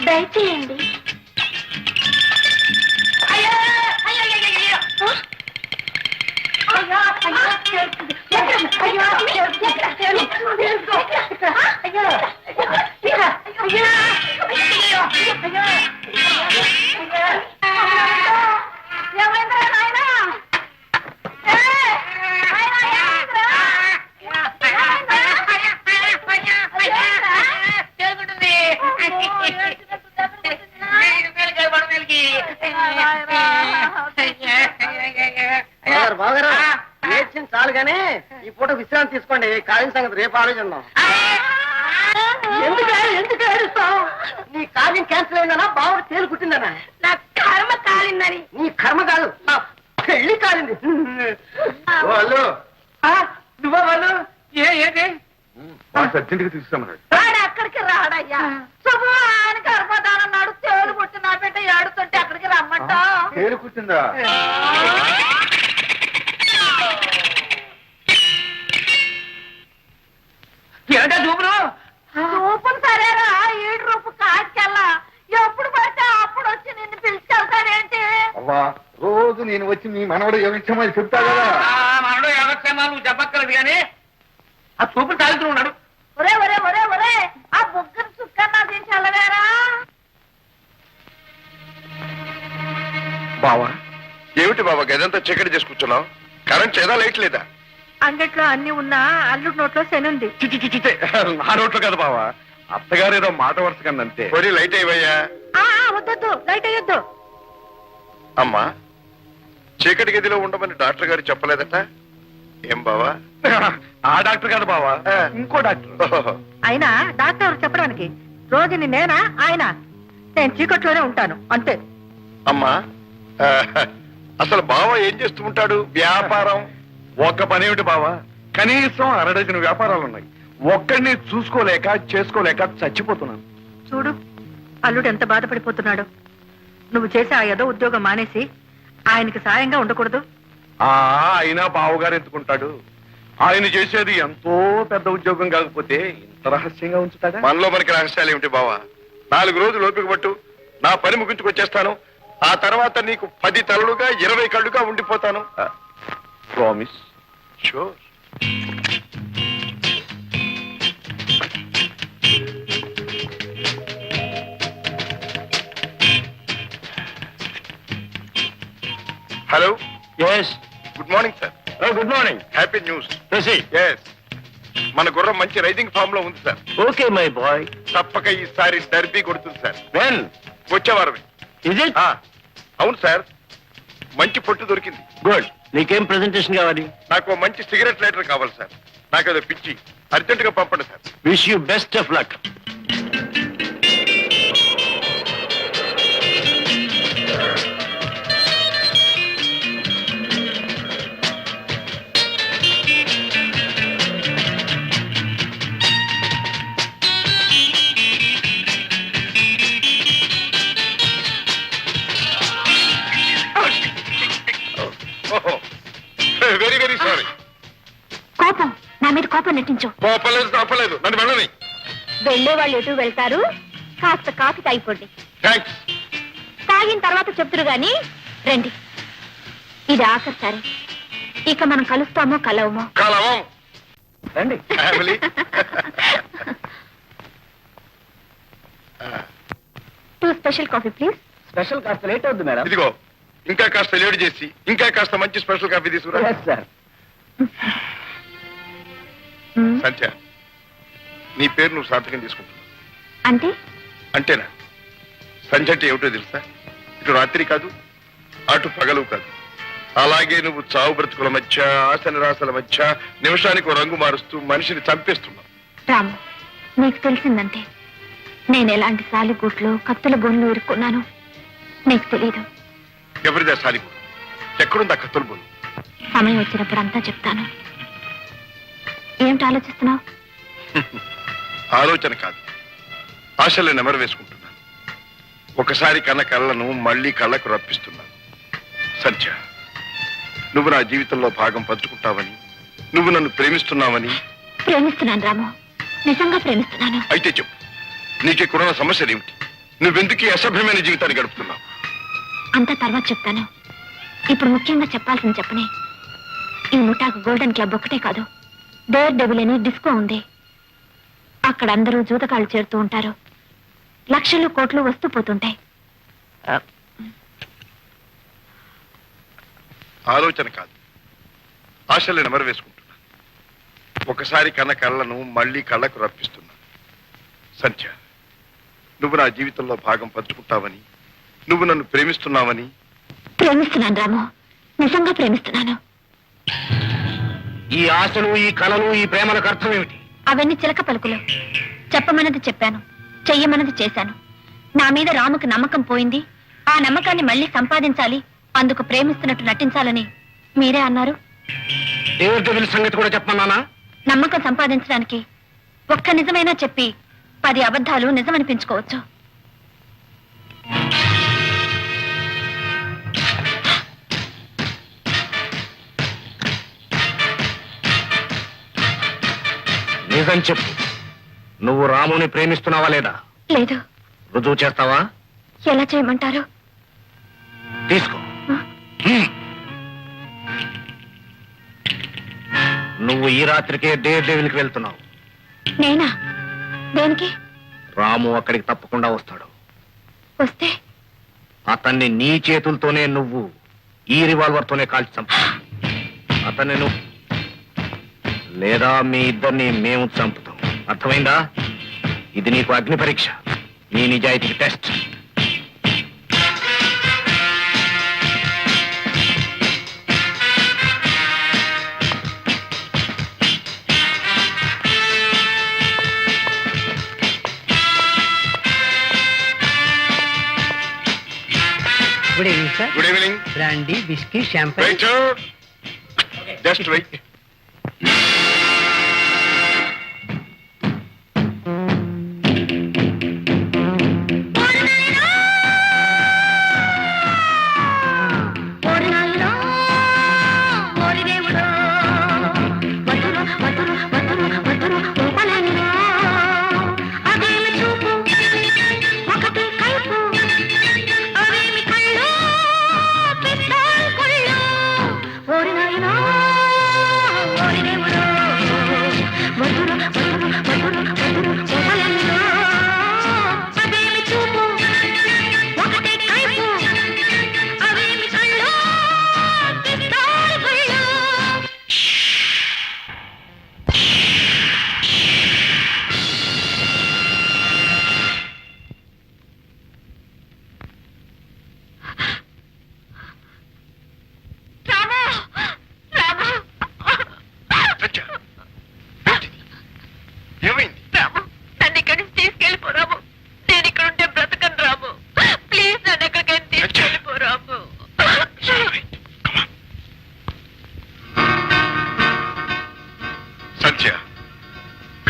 దయచేయండి. బాగారు ఏడ్చింది చాలు గానీ ఈ పూట విశ్రాంతి తీసుకోండి. కాలిన సంగతి రేపు ఆలోచిద్దాం. ఎందుకు ఏడుస్తావు? నీ కార్యం క్యాన్సిల్ అయిందనా బావుడు తేలు కుట్టిందనా? నా కర్మ కాలిందని. నీ కర్మ కాదు, నా పెళ్లి కాలింది. వాళ్ళు నువ్వా వాళ్ళు? ఏంటి? అర్జెంట్ గా తీసుకురామన్నాడు. వాడు అక్కడికి రాడయ్యా. శుభ ఆయన గర్భధానన్నాడు. తేలు పుట్టి నా బిడ్డ ఏడుతుంటే అక్కడికి రమ్మంటా. తేలు కుట్టిందా? ఏంటా చూపులు? చూపులు సరేరా, ఏడు రూపు కాటికెళ్ళా. ఎప్పుడు పడితే అప్పుడు వచ్చి నిన్ను పిలుచుకెళ్తానేంటి? అవ్వా, రోజు నేను వచ్చి మీ మనవడు యోగించమో చెప్తా కదా. మనలో యోగక్షేమాలు నువ్వు చెప్పక్కర్లేదు కానీ ఆ చూపులు తాగుతూ ఉన్నాడు. ఒరే ఒరే ఒరే ఒరే, ఆ బుగ్గను చుక్కన్నా తీసి వెళ్ళవేరా. బావా, ఏమిటి బావా గదంతా చీకటి చేసి కూర్చున్నావు? కరెంట్ లేదా, లైట్ లేదా? అంగట్లో అన్ని ఉన్నా అల్లుడి నోట్లో శనుంది. చిచి నా నోట్లో కదా బావా, అత్తగారు ఏదో మాట వరుస కందంతే. పోనీ లైట్ అయ్యా. వద్దొద్దు, లైట్ అయ్యొద్దు. అమ్మా, చీకటి గదిలో ఉండమని డాక్టర్ గారు చెప్పలేదట? ఏం బావా? ఆ డాక్టర్ కాదు బావా, ఇంకో డాక్టర్. ఓహో. అయినా డాక్టర్ ఎవరు చెప్పడానికి? రోజుని నేనా ఆయన? నేను చీకట్లోనే ఉంటాను అంతే. అమ్మా, అసలు బావ ఏం చేస్తూ ఉంటాడు? వ్యాపారం? ఒక్క పని ఏమిటి బావా, కనీసం 6 డజన్ వ్యాపారాలు ఉన్నాయి. ఒక్కడిని చూసుకోలేక చేసుకోలేక చచ్చిపోతున్నాను. చూడు అల్లుడు ఎంత బాధపడిపోతున్నాడో. నువ్వు చేసే ఆ ఏదో ఉద్యోగం మానేసి ఆయనకి సాయంగా ఉండకూడదు? అయినా బావగారు ఎందుకుంటాడు? ఆయన చేసేది ఎంతో పెద్ద ఉద్యోగం కాకపోతే ఇంత రహస్యంగా ఉంచుతాడా? మనలో మనకి రహస్యాలు ఏమిటి బావా? 4 రోజులు ఓపిక పట్టు, నా పని ముగించుకొచ్చేస్తాను. ఆ తర్వాత నీకు 10 తలలుగా 20 కళ్ళుగా ఉండిపోతాను. Promise? Sure. Hello. Yes, good morning sir. Good morning. Happy news. Proceed. Yes, మన గుర్రం మంచి రైడింగ్ ఫామ్ లో ఉంది సార్. Okay my boy. తప్పక ఈసారి డర్బీ కొడుతుంది సార్. వెన్? వచ్చే వారమే. Is it? అవును సార్, మంచి పొట్టు దొరికింది. గుడ్. నీకేం ప్రెజెంటేషన్ కావాలి? నాకు మంచి సిగరెట్ లైటర్ కావాలి సార్. నాకు ఏదో పిచ్చి, అర్జెంట్ గా పంపండి sir. Wish you best of luck. Very very sorry. కోపం, నా మీద కోపం నటించు. తప్పలేదు, నన్ను వెళ్ళని. వెళ్ళే వాళ్ళు ఎటు వెళ్తారు? కాస్త కాఫీ తాగిపోండి. థ్యాంక్స్. తాగిన తర్వాత చెప్తురు గాని రండి. ఇది ఆఖరిసారి. ఇక మనం కలుస్తామో కలవమో. కలవం. రండి family two special coffee please. Special కాస్త లేట్ అవుతుంది మేడం. ఇదిగో ఇంకా కాస్త లేట్ చేసి ఇంకా కాస్త మంచి స్పెషల్ కాఫీ తీసుకురా. సార్ సంధ్య, నీ పేరు నువ్వు సార్థకం తీసుకుంటున్నావు అంటే అంతేనా? సంధ్య అంటే ఏమిటో తెలుసా? ఇటు రాత్రి కాదు, అటు పగలు కాదు. అలాగే నువ్వు చావు బ్రతుకుల మధ్య, ఆశ నిరాశల మధ్య నిమిషానికి ఓ రంగు మారుస్తూ మనిషిని చంపేస్తున్నావు. రాము, నీకు తెలిసిందంటే నేను ఎలాంటి సాలిగూట్లో కత్తుల బొన్లు ఇరుక్కున్నాను నీకు తెలీదు. ఎవరిదా సాలిగు? ఎక్కడుందా కత్తుల బొన్ను? సమయం వచ్చినప్పుడు అంతా చెప్తాను. ఏమిటి ఆలోచిస్తున్నావు? ఆలోచన కాదు, ఆశలు నెమరు వేసుకుంటున్నాను. ఒకసారి కన్న కళ్ళను మళ్ళీ కళ్ళకు రప్పిస్తున్నాను. సంధ్య, నువ్వు నా జీవితంలో భాగం పంచుకుంటావని, నువ్వు నన్ను ప్రేమిస్తున్నావని. ప్రేమిస్తున్నాను రాము, నిజంగా ప్రేమిస్తున్నాను. అయితే చెప్పు, నీకెక్కడున్న సమస్యలు ఏమిటి? నువ్వెందుకు ఈ అసభ్యమైన జీవితాన్ని గడుపుతున్నావు? అంతా తర్వాత చెప్తాను. ఇప్పుడు ముఖ్యంగా చెప్పాల్సింది చెప్పని. ఈ ముఠాకు గోల్డెన్ క్లబ్ ఒక్కటే కాదు, డేర్ డెవిల్ అని డిస్కో ఉంది. అక్కడ అందరూ జూతకాళ్ళు చేరుతూ ఉంటారు. లక్షలు కోట్లు వస్తూ పోతుంటాయి. ఆలోచన కాదు, ఆశలు నెమరు వేసుకుంటున్నాను. ఒకసారి కన్న కళ్ళను మళ్ళీ కళ్ళకు రప్పిస్తున్నాను. సంధ్య, నువ్వు నా జీవితంలో భాగం పంచుకుంటావని, నువ్వు నన్ను ప్రేమిస్తున్నావని. ప్రేమిస్తున్నాను రాము, నిజంగా ప్రేమిస్తున్నాను. ఈ ఆశలు, ఈ కళలు, ఈ ప్రేమలకు అర్థం ఏమిటి? అవన్నీ చిలక పలుకులు. చెప్పమన్నది చెప్పాను, చెయ్యమన్నది చేశాను. నా మీద రాముకి నమ్మకం పోయింది. ఆ నమ్మకాన్ని మళ్ళీ సంపాదించాలి, అందుకు ప్రేమిస్తున్నట్టు నటించాలని మీరే అన్నారు. డేర్ డెవిల్ సంగతి కూడా చెప్పమన్నానా? నమ్మకం సంపాదించడానికి ఒక్క నిజమైనా చెప్పి 10 అబద్ధాలు నిజమనిపించుకోవచ్చు. నిజం చెప్పు, నువ్వు రాముని ప్రేమిస్తున్నావా లేదా? లేదు. రుజువు చేస్తావా? ఎలా చేయమంటారు? తీసుకో. నువ్వు ఈ రాత్రికే డేర్ డెవిల్కి వెళ్తున్నావు. నేనా? దేనికి? రాము అక్కడికి తప్పకుండా వస్తాడు. వస్తే అతన్ని నీ చేతులతోనే నువ్వు ఈ రివాల్వర్తోనే కాల్చి చంపు. అతన్ని నువ్వు లేదా మీ ఇద్దరిని మేము చంపుతాం. అర్థమైందా? ఇది నీకు అగ్ని పరీక్ష, నీ నిజాయితీకి test. Good evening sir. Good evening. Brandy, whisky, champagne. Wait, just wait.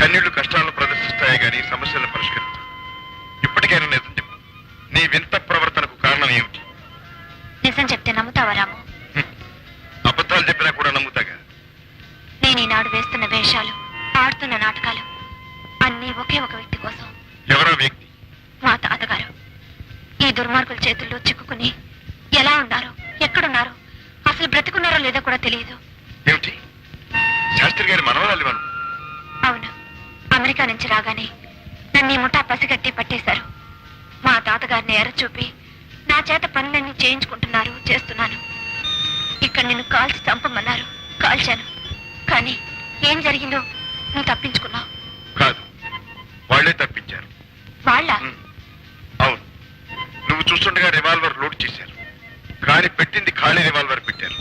కన్నీళ్లు కష్టాలను ప్రదర్శిస్తాయి గాని సమస్యలను పరిష్కరించవు. ఇప్పటికైనా నిజం చెప్పు, నీ వింత ప్రవర్తనకు కారణం ఏమిటి? నిజం చెప్తే నమ్ముతావా రాము? అబద్ధాలు చెప్పినా కూడా నమ్ముతాగా. నేను ఈనాడు వేస్తున్న వేషాలు, ఆడుతున్న నాటకాలు అన్నీ ఒకే ఒక వ్యక్తి కోసం. ఎవరో వ్యక్తి? మా తాతగారు. ఈ దుర్మార్గుల చేతుల్లో చిక్కుకుని ఎలా ఉన్నారు, ఎక్కడున్నారు, అసలు బ్రతికున్నారో లేదో కూడా తెలియదు. ఏమిటి? శాస్త్రి గారి మనవరాలి మనం? అమెరికా నుంచి రాగానే నన్ను ఈ ముఠా పసిగట్టి పట్టేశారు. మా తాతగారిని ఎర్ర చూపి నా చేత పనులన్నీ చేయించుకుంటున్నారు, చేస్తున్నాను. ఇక్కడ నిన్ను కాల్చి చంపమన్నారు, కాల్చాను. కానీ ఏం జరిగిందో నువ్వు తప్పించుకున్నావు. కాదు, వాళ్ళే తప్పించారు. వాళ్ళ అవును, నువ్వు చూస్తుండగా రివాల్వర్ లోడ్ చేశారు, కానీ పెట్టింది ఖాళీ రివాల్వర్ పెట్టారు.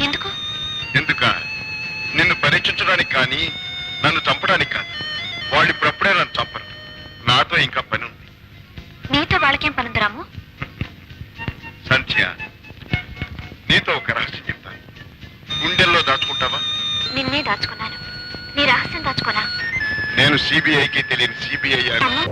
ఎందుకు? ఎందుక? నిన్ను పరీక్షించడానికి కానీ నన్ను చంపడానికి కాదు. వాళ్ళు ఇప్పుడప్పుడే నన్ను చంపరు. నాతో ఇంకా పని ఉంది. నీతో వాళ్ళకేం పనుంది రాము? సంధ్య, నీతో ఒక రహస్యం చెప్తాను. గుండెల్లో దాచుకుంటావా? నిన్నే దాచుకున్నాను. నీ రహస్యం దాచుకోనా? నేను సిబిఐకి తెలియని సిబిఐ అని. అమ్మా,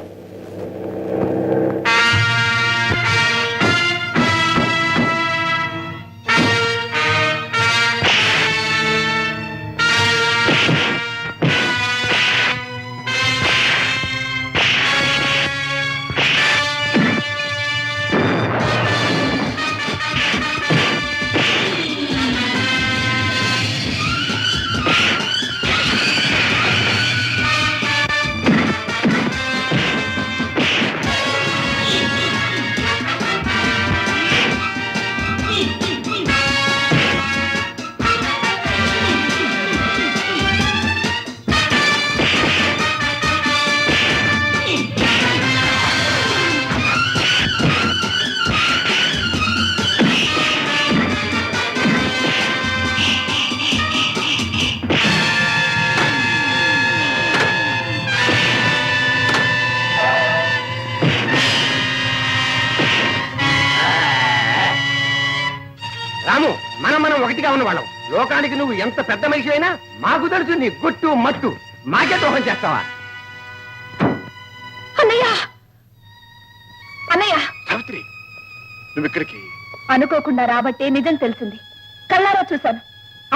రాము, మనం ఒకటిగా ఉన్నవాళ్ళం. లోకానికి నువ్వు ఎంత పెద్ద మనిషి అయినా మాకు తెలుసు నీ గుట్టు మట్టు. మాకే దోహం చేస్తావా? అన్నయ్య, అన్నయ్య, సావిత్రి, నువ్వు ఇక్కడికి? అనుకోకుండా రాబట్టే నిజం తెలిసింది. కళ్ళారా చూశాను.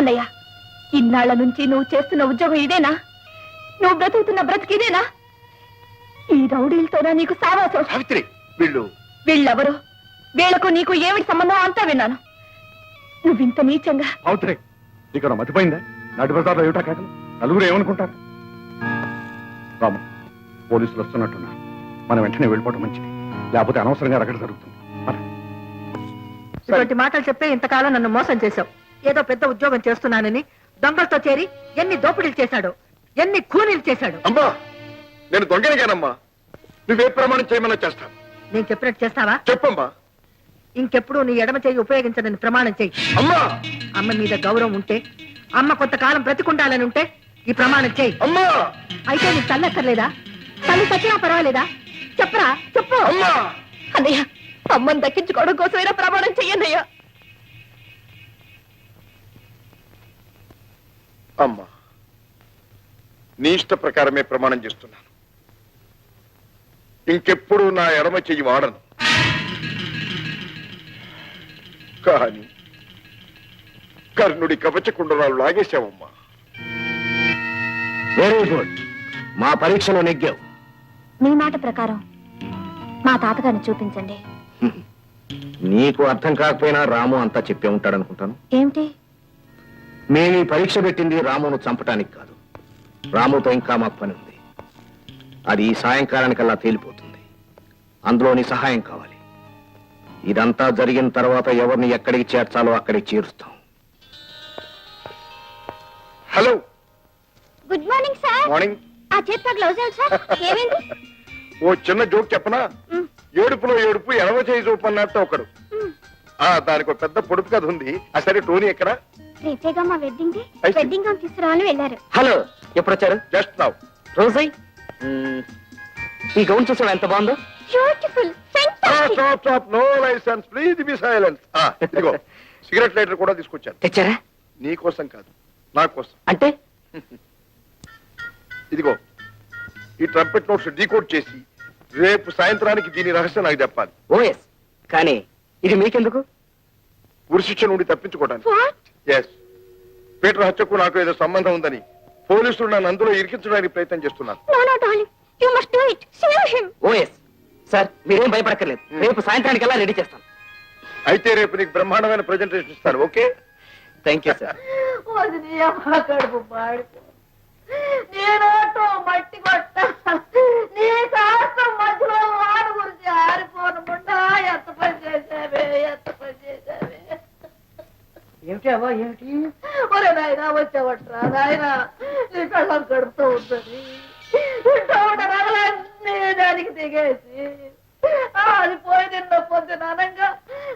అన్నయ్య, ఇన్నాళ్ల నుంచి నువ్వు చేస్తున్న ఉద్యోగం ఇదేనా? నువ్వు బ్రతుకుతున్న బ్రతికిదేనా? ఈ రౌడీలతోనా నీకు సావాసం? సావిత్రి, వీళ్ళెవరు? వీళ్లకు నీకు ఏమిటి సంబంధం అంతా విన్నాను. నువ్వింత నీచంగా. అవుతురే, ఇక్కడ మతిపోయిందా? నడిపడతారు ఏమిటా కేకలు? నలుగురు ఏమనుకుంటారు? రాము, పోలీసులు వస్తున్నట్టున్నారు. మనం వెంటనే వెళ్ళిపోవడం మంచిది, లేకపోతే అనవసరంగా రగడ జరుగుతుంది. ఇటువంటి మాటలు చెప్పే ఇంతకాలం నన్ను మోసం చేశావు. ఏదో పెద్ద ఉద్యోగం చేస్తున్నానని దొంగలతో చేరి ఎన్ని దోపిడీలు చేశాడు, ఎన్ని కూలీలు చేశాడు. అమ్మా, నేను దొంగనిగానమ్మా. నువ్వే ప్రమాణం చేయమన్నా చేస్తాను. నేను చెప్పినట్టు చేస్తావా? చెప్పమ్మా. ఇంకెప్పుడు నీ ఎడమ చేయి ఉపయోగించదని ప్రమాణం చెయ్యి. అమ్మా, అమ్మ మీద గౌరవం ఉంటే, అమ్మ కొంతకాలం బ్రతికుండాలని ఉంటే ఈ ప్రమాణం చెయ్యి. అమ్మా, అయితే నీకు తల్లక్కర్లేదా? తల్లి చచ్చినా పర్వాలేదా? చెప్పరా, చెప్పు. అమ్మా. అన్నయ్య, అమ్మని దక్కించుకోవడం కోసమైనా ప్రమాణం చెయ్యన్నయ్యా. అమ్మా, నీ ఇష్ట ప్రకారమే ప్రమాణం చేస్తున్నాను. ఇంకెప్పుడు నా ఎడమ చెయ్యి వాడను. కానీ కర్ణుడి కవచకుండరాలు లాగేశావమ్మా. వెరీ గుడ్, మా పరీక్షలో నెగ్గావు. మీ మాట ప్రకారం మా తాతగారిని చూపించండి. నీకు అర్థం కాకపోయినా రాము అంతా చెప్పే ఉంటాడనుకుంటాను. ఏమిటి? మేము ఈ పరీక్ష పెట్టింది రామును చంపటానికి కాదు. రాముతో ఇంకా మాకు పని ఉంది. అది ఈ సాయంకాలానికల్లా తేలిపోతుంది. అందులో నీ సహాయం కావాలి. ఇదంతా జరిగిన తర్వాత ఎవరిని ఎక్కడికి చేర్చాలో అక్కడికి చేరుస్తాం. Hello, good morning sir. Morning. ఆ చేతితో గ్లౌజ్ సార్. ఏమైంది? ఓ చిన్న జోక్ చెప్పనా? ఏడుపులో ఏడుపు ఎడవ చేయి చూపు అన్నట్టు ఒకడు. దానికి ఒక పెద్ద పొడుపు కథ ఉంది. సరే, టోనీ ఎక్కడ? రేపేగా మా wedding day. I see. Wedding gown తీసుకురావాలని వెళ్ళారు. హలో, ఎప్పుడు వచ్చారు? Just now. రోజై, ఈ గౌన్ చూసావా ఎంత బాగుందో? Beautiful, fantastic. Stop, no licence, please be silent. ఇదిగో సిగరెట్ లైటర్ కూడా తీసుకొచ్చాను. తెచ్చారా? నీ కోసం కాదు, నా కోసం. అంటే ఇదిగో ఈ ట్రంపెట్ నోట్స్ డీకోడ్ చేసి రేపు సాయంత్రానికి దీని రహస్యం నాకు చెప్పాలి. ఓఎస్, కానీ ఇది మీకెందుకు? ఉరిశిక్ష నుండి తప్పించుకోవడానికి. What? ఎస్, పీటర్ హత్యకు నాకు ఏదో సంబంధం ఉందని పోలీసులు నన్ను అందులో ఇరికించడానికి ప్రయత్నం చేస్తున్నారు. No, no, darling. You must do it. Save him. OS sir, మీరేం భయపడక్కర్లేదు. రేపు సాయంత్రానికల్లా రెడీ చేస్తాను. అయితే రేపు నీకు బ్రహ్మాండమైన ప్రెజెంటేషన్ ఇస్తాను. ఓకే? Thank you sir. నేనోటో మట్టి కొట్ట నీ శాస్త్రం మధ్యలో వాడు గురించి ఆరిపోనకుండా ఎంత పని చేసావే, ఎంత పని చేసావే. ఏమిటి అవ్వ ఏమిటి? ఒరే నాయనా వచ్చావట్రా నాయనా, నీ కళ్ళం కడుపుతూ ఉందని ఇంట్లో ఉన్న నగలన్నీ దానికి దిగేసి అది పోయి నిన్న పొద్దుననంగా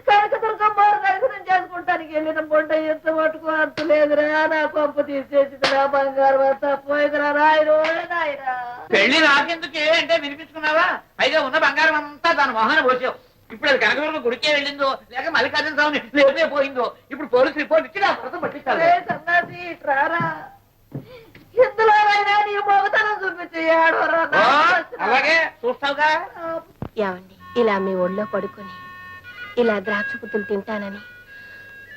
కనకదుర్గమ్మ దర్శనం చేసుకుంటానికి వెళ్ళిన బొండ ఎంత మటుకు అంత లేదురా, నా కొంప తీసేసింది, నా బంగారం అంతా పోయిందిరా నాయన నాయనా. పెళ్లి నాకెందుకే అంటే వినిపించుకున్నావా? పైగా ఉన్న బంగారం అంతా దాని మొహాన పోసావు. ఇప్పుడు అది కనకదుర్గ గుడికే వెళ్ళిందో లేక మల్లికార్జున స్వామిని లేపే పోయిందో ఇప్పుడు పోలీసు రిపోర్ట్ ఇచ్చి నా భర్త పట్టించాలి. అరే సన్నాసి రారా, ఇందులోనైనా నీ మొగతనం చూపించి ఏడవరా. అలాగే చూస్తావుగా. ఏమండి, ఇలా మీ ఒళ్ళో పడుకొని ఇలా ద్రాక్ష పుత్తులు తింటానని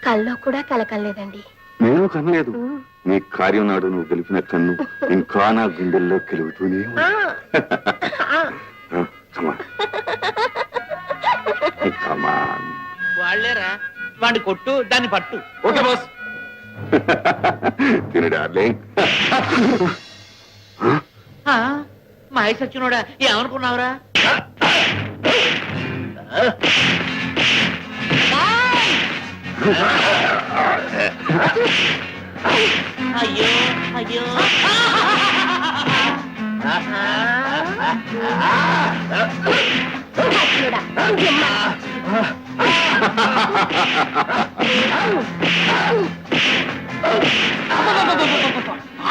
కల్లో కూడా కలకలేదండి. నేను కనలేదు. నీ కార్యం నాడు నువ్వు గెలిపిన కన్ను ఇంకా నా గుండెల్లో కలుగుతూనే ఉంది. Come on. వాళ్లేరా వాడిని కొట్టు దాన్ని పట్టు. Okay boss. తిను డార్లింగ్. మహేష్ సచ్చినోడా ఏమనుకున్నావురా? అయ్యో అయ్యో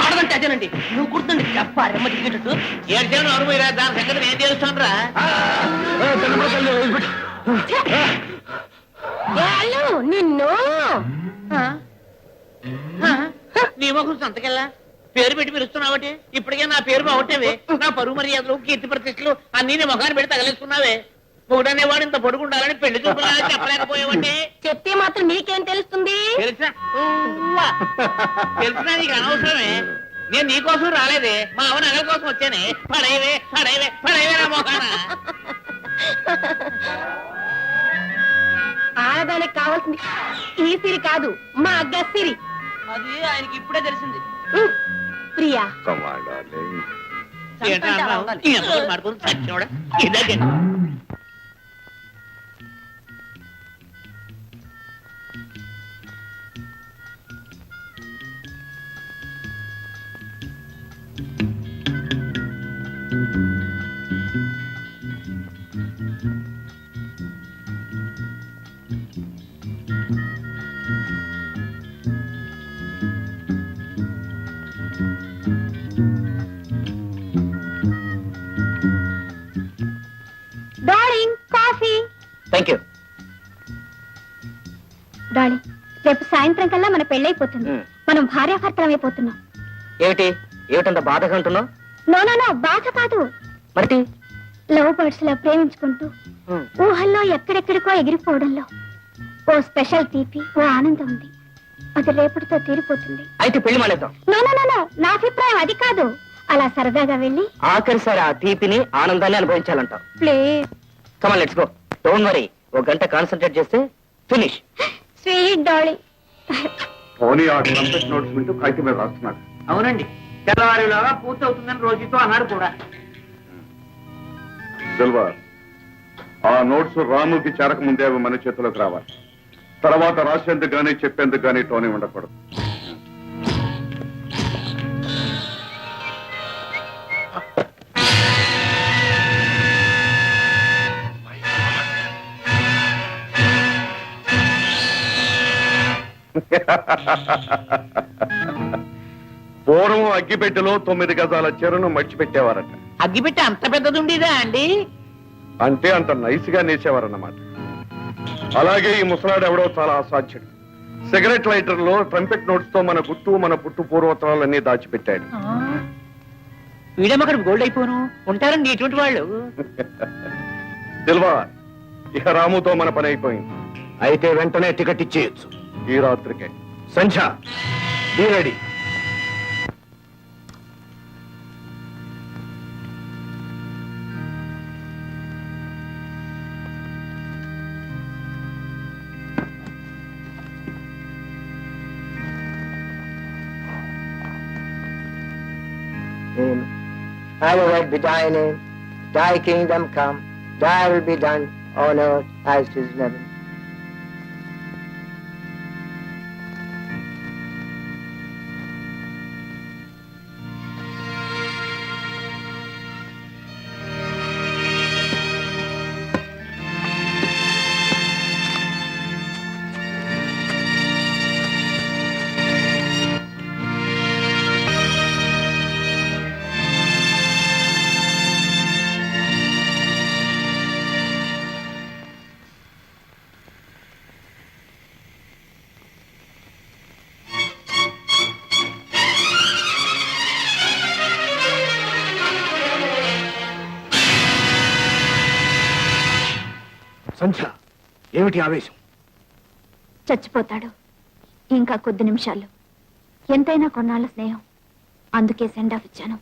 ఆడదంటే అదేనండి. నువ్వు గుర్తుండి చెప్పారమ్మ దిగేటట్టు ఏడ్చాను అనుభవరా. దాని సంగతి నేను తెలుస్తాను రా. నిన్ను నీ మొహం సంతకెళ్ళా పేరు పెట్టి పిలుస్తున్నావటే. ఇప్పటికే నా పేరు బాగొట్టేవే. నా పరువు మర్యాదలు కీర్తి ప్రతిష్టలు అన్ని నీ మొఖాన్ని పెట్టి తగలేసుకున్నావే. మూడనేవాడు ఇంత పొడుగుండాలని పెళ్లి చూపులా చెప్పలేకపోయావంటే. చెప్తే మాత్రం నీకేం తెలుస్తుంది? తెలిసినా నీకు అనవసరమే. నేను నీకోసం రాలేదే, మా అవ నగల కోసం వచ్చానే. పడేవే పడేవే పడేవే నా మొఖాన. ఆడదానికి కావాల్సింది ఈ సిరి కాదు, మా గసిరి. అది ఆయనకి ఇప్పుడే తెలిసింది. Priya Come on, darling. మాడుకుని చచ్చినోడా ఇదే. Darling, coffee. Thank you. Darling, రేపు సాయంత్రం కల్లా మన పెళ్ళైపోతుంది. మనం భార్యాభర్తలం అయిపోతున్నాం. ఏమిటి ఏమిటంత బాధగా ఉంటున్నావు? నో నో నో, బాధ కాదు. మరి లవ్ బర్డ్స్ లా ప్రేమించుకుంటూ ఊహల్లో ఎక్కడెక్కడికో ఎగిరిపోవడంలో ఓ స్పెషల్ తీపి, ఓ ఆనందం ఉంది. అది రేపటితో తీరిపోతుంది. అయితే పెళ్లి మానేద్దాం. నో నో నో నో, నా అభిప్రాయం అది కాదు. అలా సరదాగా వెళ్ళి ఆఖరిసారి ఆ తీపిని ఆనందాన్ని అనుభవించాలంటావు. Please come on let's go. Don't worry, ఒక గంట కాన్సన్ట్రేట్ చేస్తే ఫినిష్. Sweet darling. పోనీ ఆ ట్రంపెట్ నోట్స్ వింటూ కాగితం మీద రాస్తున్నాడు. అవునండి, తెల్లవారిలాగా పూర్తి అవుతుందని రోజుతో అన్నాడు కూడా. సిల్వా, ఆ నోట్స్ రాముకి చేరక ముందే అవి మన చేతిలోకి రావాలి. తర్వాత రాసేందుకు గానీ చెప్పేందుకు గానీ టోనీ ఉండకూడదు. పూర్వం అగ్గిపెట్టెలో 9 గజాల చెరును మర్చిపెట్టేవారట. అగ్గిపెట్టి అంత పెద్దది ఉండేదా అండి? అంటే అంత నైస్ గా నేసేవారన్నమాట. అలాగే ఈ ముసలాడు ఎవడో చాలా అసాధ్యుడు. సిగరెట్ లైటర్ లో ట్రంపెట్ నోట్స్ తో మన గుట్టు మన పుట్టు పూర్వోత్తరాలన్నీ దాచిపెట్టాడు. వీడేమక్కడ గోల్డ్ అయిపోను ఉంటారండి ఇటువంటి వాళ్ళు. సిల్వా, ఇక రాముతో మన పని అయిపోయింది. అయితే వెంటనే టికెట్ ఇచ్చేయచ్చు. ఈ రాత్రికే. సంధ్య, be ready. name. Hallowed be thy name. Thy kingdom come. Thy will be done on earth as it is in heaven. సంధ్య, ఏమిటి ఆవేశం? చచ్చిపోతాడు ఇంకా కొద్ది నిమిషాల్లో. ఎంతైనా కొన్నాళ్ళ స్నేహం, అందుకే సెండ్ ఆఫ్ ఇచ్చాను.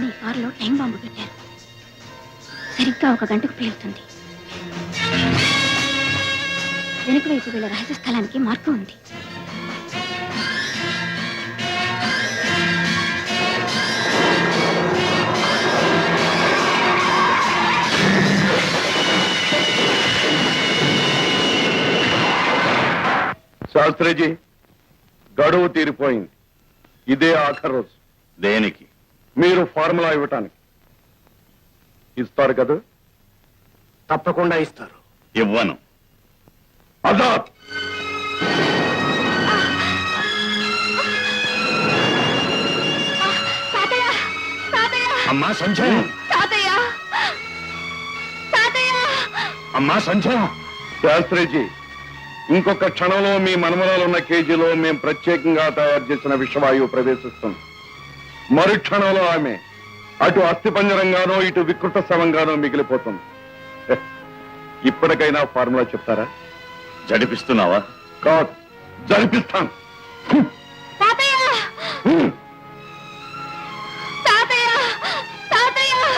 నీ కారులో టైం బాంబు పెట్టారు. సరిగ్గా 1 గంటకు పేలుతుంది. వెనుక వైపు వీళ్ళ రహస్య స్థలానికి మార్గం ఉంది. శాస్త్రిజీ, గడువు తీరిపోయింది. ఇదే ఆఖరి రోజు. దేనికి? మీరు ఫార్ములా ఇవ్వటానికి. ఇస్తారు కదా? తప్పకుండా ఇస్తారు. ఇవ్వను. ఆజాద్! అమ్మా సంజయ్, అమ్మా సంజయ్. శాస్త్రిజీ, ఇంకొక క్షణంలో మీ మనమరాలున్న కేజీలో మేం ప్రత్యేకంగా తయారు చేసిన విషవాయువు ప్రవేశిస్తుంది. మరుక్షణంలో ఆమె అటు అస్థిపంజరంగానో ఇటు వికృత శవంగానో మిగిలిపోతుంది. ఇప్పటికైనా ఫార్ములా చెప్తారా? జడిపిస్తున్నావా? కాదు, జరిపిస్తాను.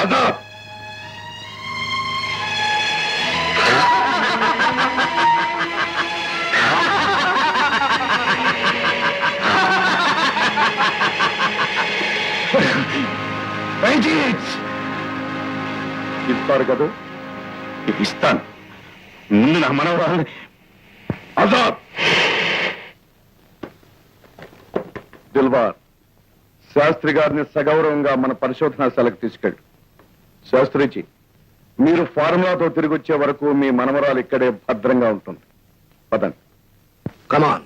అదా, ఇస్తారు కదా? ఇస్తాను. ముందు నా మనవరాలు. ఆజాద్! దిల్వార్, శాస్త్రి గారిని సగౌరవంగా మన పరిశోధనాశాలకు తీసుకెళ్ళు. శాస్త్రిజీ, మీరు ఫార్ములాతో తిరిగి వచ్చే వరకు మీ మనవరాలు ఇక్కడే భద్రంగా ఉంటుంది. పదండి. కమాన్.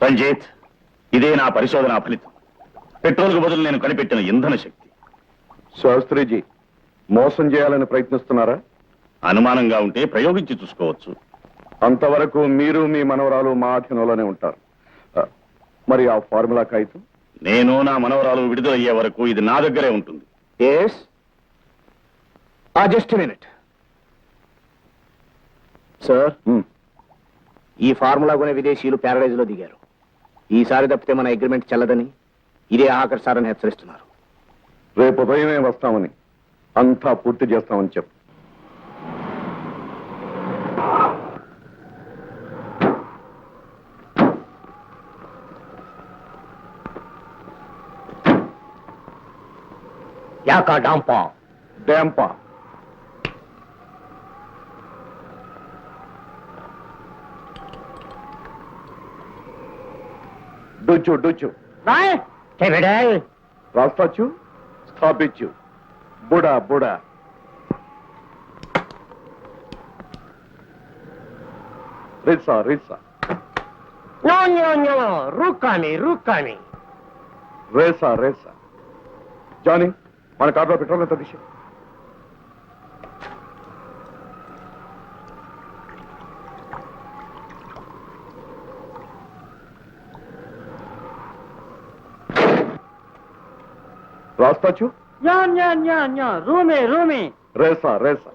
రంజిత్, ఇదే నా పరిశోధనా ఫలితం. పెట్రోల్కు బదులు నేను కనిపెట్టిన ఇంధన శక్తి. శాస్త్రిజీ మోసం చేయాలని ప్రయత్నిస్తున్నారా? అనుమానంగా ఉంటే ప్రయోగించి చూసుకోవచ్చు. అంతవరకు మీరు మీ మనవరాలు మా అధీనంలోనే ఉంటారు. మరి ఆ ఫార్ములా కాగితం? నేను నా మనవరాలు విడుదలయ్యే వరకు ఇది నా దగ్గరే ఉంటుంది. Yes, just minute sir. ఈ ఫార్ములా కొనే విదేశీయులు ప్యారడైజ్ లో దిగారు. ఈసారి తప్పితే మన అగ్రిమెంట్ చెల్లదని, ఇదే ఆఖరి సారని హెచ్చరిస్తున్నారు. రేపు ఉదయమే వస్తామని, అంతా పూర్తి చేస్తామని చెప్పు. యాకా డాంపా డ్యాంపా. డూచు డూచు రాస్తాచు స్థాపించు బుడా బుడా. రిసా రిసా రూకాని రేసా రేసా. జానీ, మన కార్లో పెట్రోల్ ఎంత తీసి? రాస్తాచు రూమి రేసా రేసా.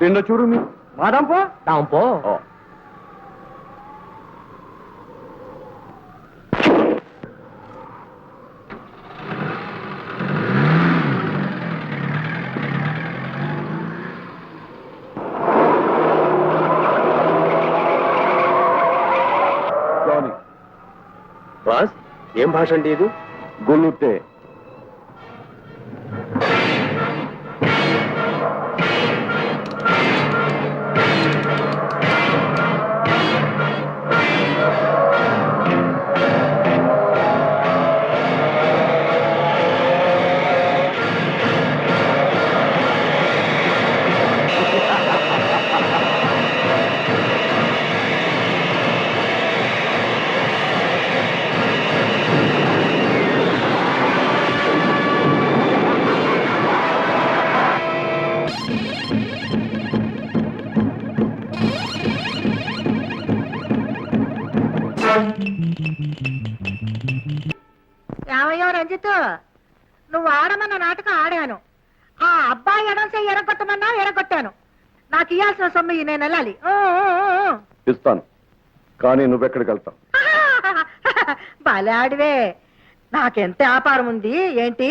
నిన్న చూడు మీ డాంపో జానీ, బాస్, ఏం భాష అండి ఇది? గుల్లుతే. ఏమయ్యో రంజిత్, నువ్వు ఆడమన్న నాటకం ఆడాను. ఆ అబ్బాయి ఎడంసే ఎరగొట్టమన్నా ఎరగొట్టాను. నాకు ఇయ్యాల్సిన సొమ్ము నేను వెళ్ళాలి. ఇస్తాను, కానీ నువ్వెక్కడికి వెళ్తావు? బలాడివే, నాకెంత వ్యాపారం ఉంది ఏంటి?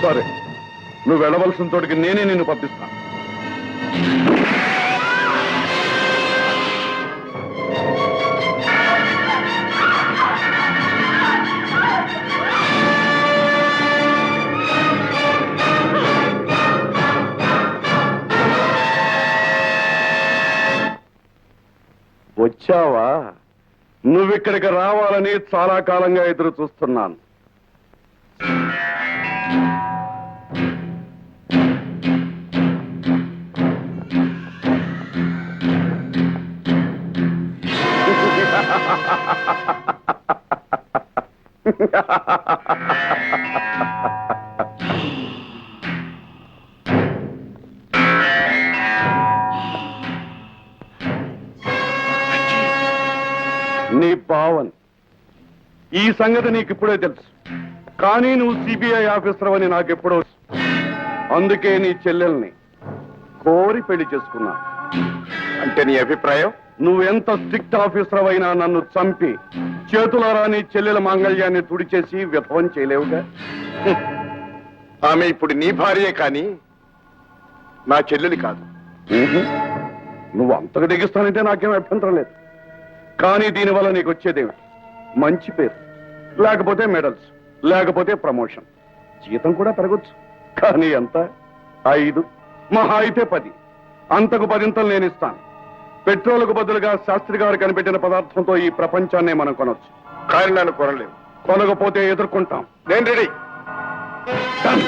సరే, నువ్వు వెళ్ళవలసిన తోటికి నేనే నిన్ను పంపిస్తాను. వచ్చావా? నువ్విక్కడికి రావాలని చాలా కాలంగా ఎదురు చూస్తున్నాను. నీ భావన్, ఈ సంగతి నీకిప్పుడే తెలుసు, కానీ నువ్వు సిబిఐ ఆఫీసర్ అని నాకెప్పుడో. అందుకే నీ చెల్లెల్ని కోరి పెళ్లి చేసుకున్నా. అంటే నీ అభిప్రాయం? నువ్వెంత స్ట్రిక్ట్ ఆఫీసర్ అయినా నన్ను చంపి చేతులారా నీ చెల్లెల మాంగళ్యాన్ని తుడిచేసి విఫలం చేయలేవుగా. ఆమె ఇప్పుడు నీ భార్యే కానీ నా చెల్లెలి కాదు. నువ్వు అంతగా దిగిస్తానంటే నాకేం అభ్యంతరం లేదు. కానీ దీనివల్ల నీకు వచ్చేదేమిటి? మంచి పేరు, లేకపోతే మెడల్స్, లేకపోతే ప్రమోషన్. జీతం కూడా పెరగొచ్చు, కానీ ఎంత? 5, మహా అయితే 10. అంతకు 10 నేను ఇస్తాను. పెట్రోల్కు బదులుగా శాస్త్రి గారు కనిపెట్టిన పదార్థంతో ఈ ప్రపంచాన్నే మనం కొనొచ్చు. కానీ నన్ను కొనలేవు. కొనకపోతే ఎదుర్కొంటాం. నేను రెడీ. Done.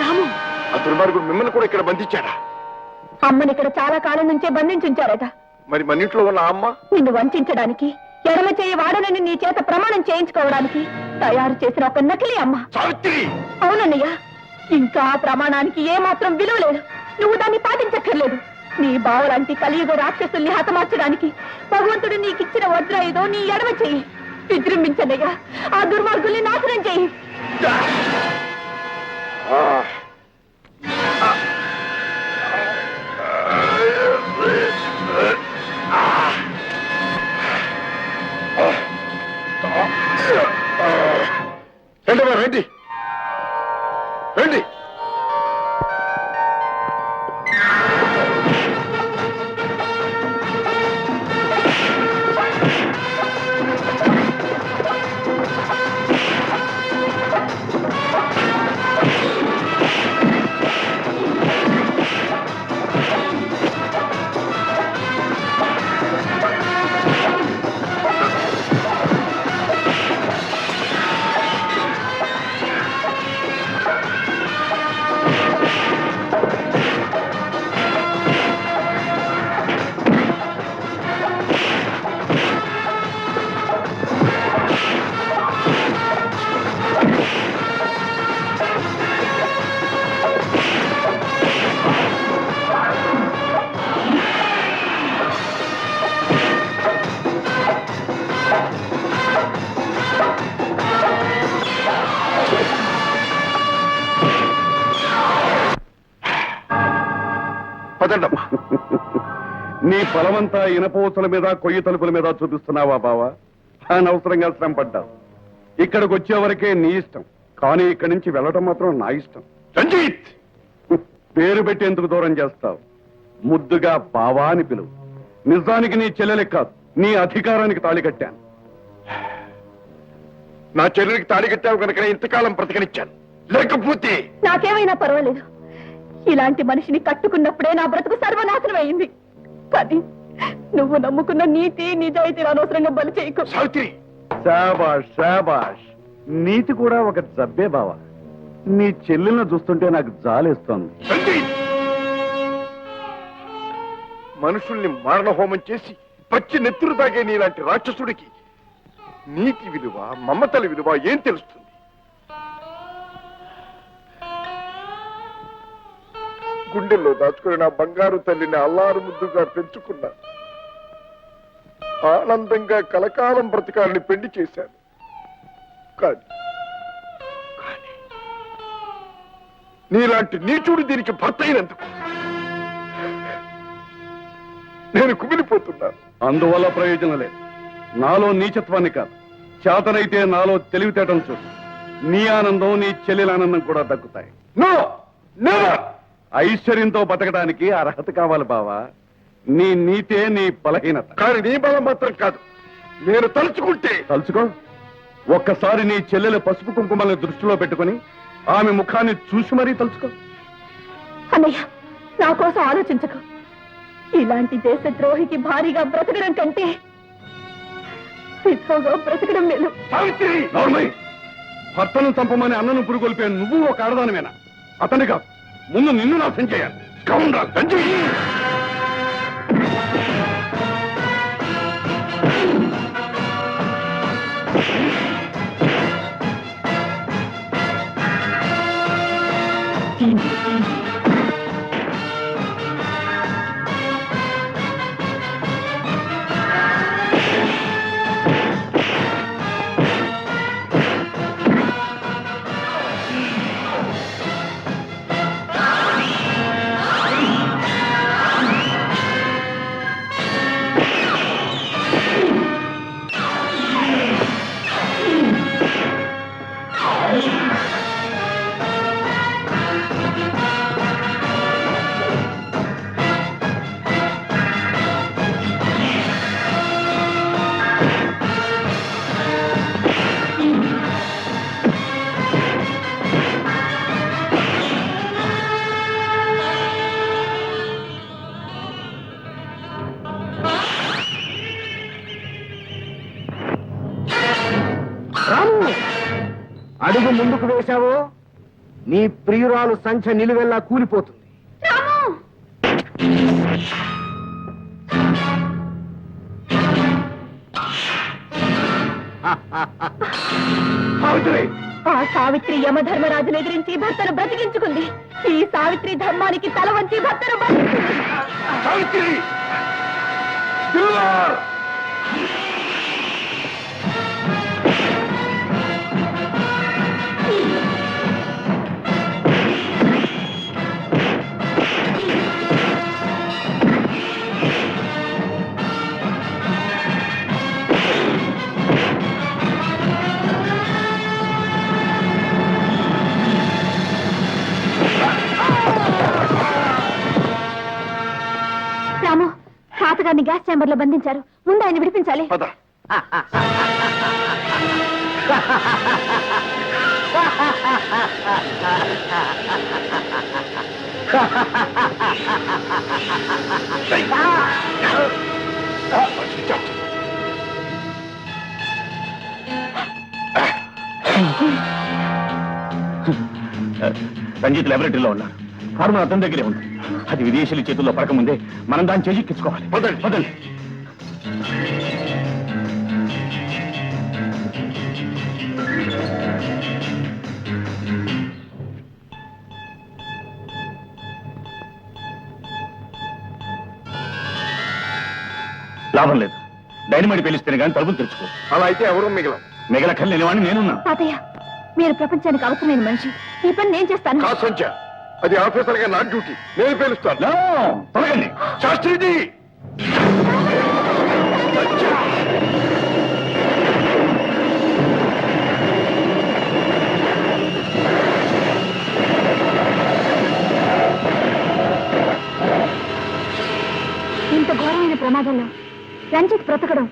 రాము, ఆ దుర్మార్గుడు మిమ్మల్ని కూడా ఇక్కడ బంధించాడా? అమ్మని ఇక్కడ చాలా కాలం నుంచే బంధించుంచారట. మరి మన ఇంట్లో ఉన్న ఆ అమ్మ నిన్ను వంచడానికి, ఎడమ చేయి వాడనని నీ చేత ప్రమాణం చేయించుకోవడానికి తయారు చేసిన ఒక నకిలీ అమ్మ. సావిత్రి! అవునన్నయ్య, ఇంకా ఆ ప్రమాణానికి ఏమాత్రం విలువ లేదు. నువ్వు దాన్ని పాటించక్కర్లేదు. నీ బావలాంటి కలియుగ రాక్షసుల్ని హతమార్చడానికి భగవంతుడు నీకిచ్చిన వజ్రాయుధో నీ ఎడమ చెయ్యి. విజృంభించనయ్యా, ఆ దుర్మార్గుల్ని నాశనం చెయ్యి. రండి రండి. పదండమ్మా. నీ బలమంతా ఇనపోసల మీద కొయ్యి తలుపుల మీద చూపిస్తున్నావా బావా? అనవసరంగా శ్రమ పడ్డావు. ఇక్కడికి వచ్చేవరకే నీ ఇష్టం, కానీ ఇక్కడి నుంచి వెళ్ళటం మాత్రం నా ఇష్టం. రంజిత్! పేరు పెట్టి ఎందుకు దూరం చేస్తావు? ముద్దుగా బావా అని పిలువు. నిజానికి నీ చెల్లెలే కాదు, నీ అధికారానికి తాళి కట్టాను. నా చెల్లెలికి తాళి కట్టావు కనుక ఇంతకాలం బ్రతకనిచ్చాను. లేకపోతే నాకేమైనా పర్వాలేదు. ఇలాంటి మనిషిని కట్టుకున్నప్పుడే నా బ్రతుకు సర్వనాశనం అయింది. కానీ నువ్వు నమ్ముకున్న నీతి నిజాయితీని అనవసరంగా బలి చేయకు. సావిత్రి! శాబాష్ శాబాష్. నీతి కూడా ఒక జబ్బే బావా. నీ చెల్లెలను చూస్తుంటే నాకు జాలేస్తోంది. రంజిత్! మనుషుల్ని మారణ హోమం చేసి పచ్చి నెత్తురు తాగే నీలాంటి రాక్షసుడికి నీతి విలువ, మమతల విలువ ఏం తెలుస్తుంది? గుండెల్లో దాచుకుని నా బంగారు తల్లిని అల్లారు ముద్దుగా పెంచుకున్నా. ఆనందంగా కలకాలం బ్రతకాలని పెళ్లి చేశాను. కానీ నీలాంటి నీచుడు దీనికి భర్త అయినందుకు నేను కుమిలిపోతున్నాను. అందువల్ల ప్రయోజనం లేదు. నాలో నీచత్వాన్ని కాదు, చేతనైతే నాలో తెలివితేటం చూడు. నీ ఆనందం, నీ చెల్లెల ఆనందం కూడా దక్కుతాయి. No never! ఐశ్వర్యంతో బతకడానికి అర్హత కావాలి బావా. నీ నీతే నీ బలహీనత. కానీ నీ బలం మాత్రం కాదు. నేను తలుచుకుంటే తలుచుకో. ఒక్కసారి నీ చెల్లెల పసుపు కుంకుమల్ని దృష్టిలో పెట్టుకుని ఆమె ముఖాన్ని చూసి మరీ తలుచుకో. అన్నయ్య, నా కోసం ఆలోచించకు. ఇలాంటి దేశద్రోహికి భారీగా బ్రతకడం కంటే విధవగా బ్రతకడం మేలు. సావిత్రి! నోర్మై! భర్తను చంపమని అన్నను పురుగొల్పే నువ్వు ఒక ఆడదానివేనా? అతని కాదు, ముందు నిన్ను నాశనం చేయాలి. స్కౌండ్రల్! రంజిత్! అడుగు ముందుకు వేశావో నీ ప్రియురాలు సంఖ్య నిలువెల్లా కూలిపోతుంది. రాము సావిత్రి, ఆ సావిత్రి యమధర్మరాజును ఎదిరించి భర్తను బ్రతికించుకుంది. ఈ సావిత్రి ధర్మానికి తల వంచి భర్తను బతికించుకుంది. సావిత్రి దిల్వార్! రాము, తాతగారిని గ్యాస్ ఛాంబర్ లో బంధించారు. ముందు ఆయన విడిపించాలి. పద. రంజిత్ లాబొరేటరీలో ఉన్నారు. ఫార్ములా అతని దగ్గరే ఉంది. అది విదేశీయుల చేతుల్లో పడకముందే మనం దాన్ని చేజిక్కించుకోవాలి. పదండి. పదండి. లాభం లేదు. డైనమైట్ పేలిస్తేనే కానీ తలుపులు తెరుచుకో. అలా అయితే ఎవరు మిగలం. మిగలక్కర్లేని వాడిని నేనున్నా. తాతయ్య, మీరు ప్రపంచానికి అవసరమైన మనిషి. ఈ పని నేను చేస్తాను. కాదు సంచ, అది ఆఫీసర్ గా నా డ్యూటీ. నేను పేలుస్తాను. No! తొలగండి. శాస్త్రిజీ, ఇంత ఘోరమైన ప్రమాదంలో రంజిత్ బ్రతకడం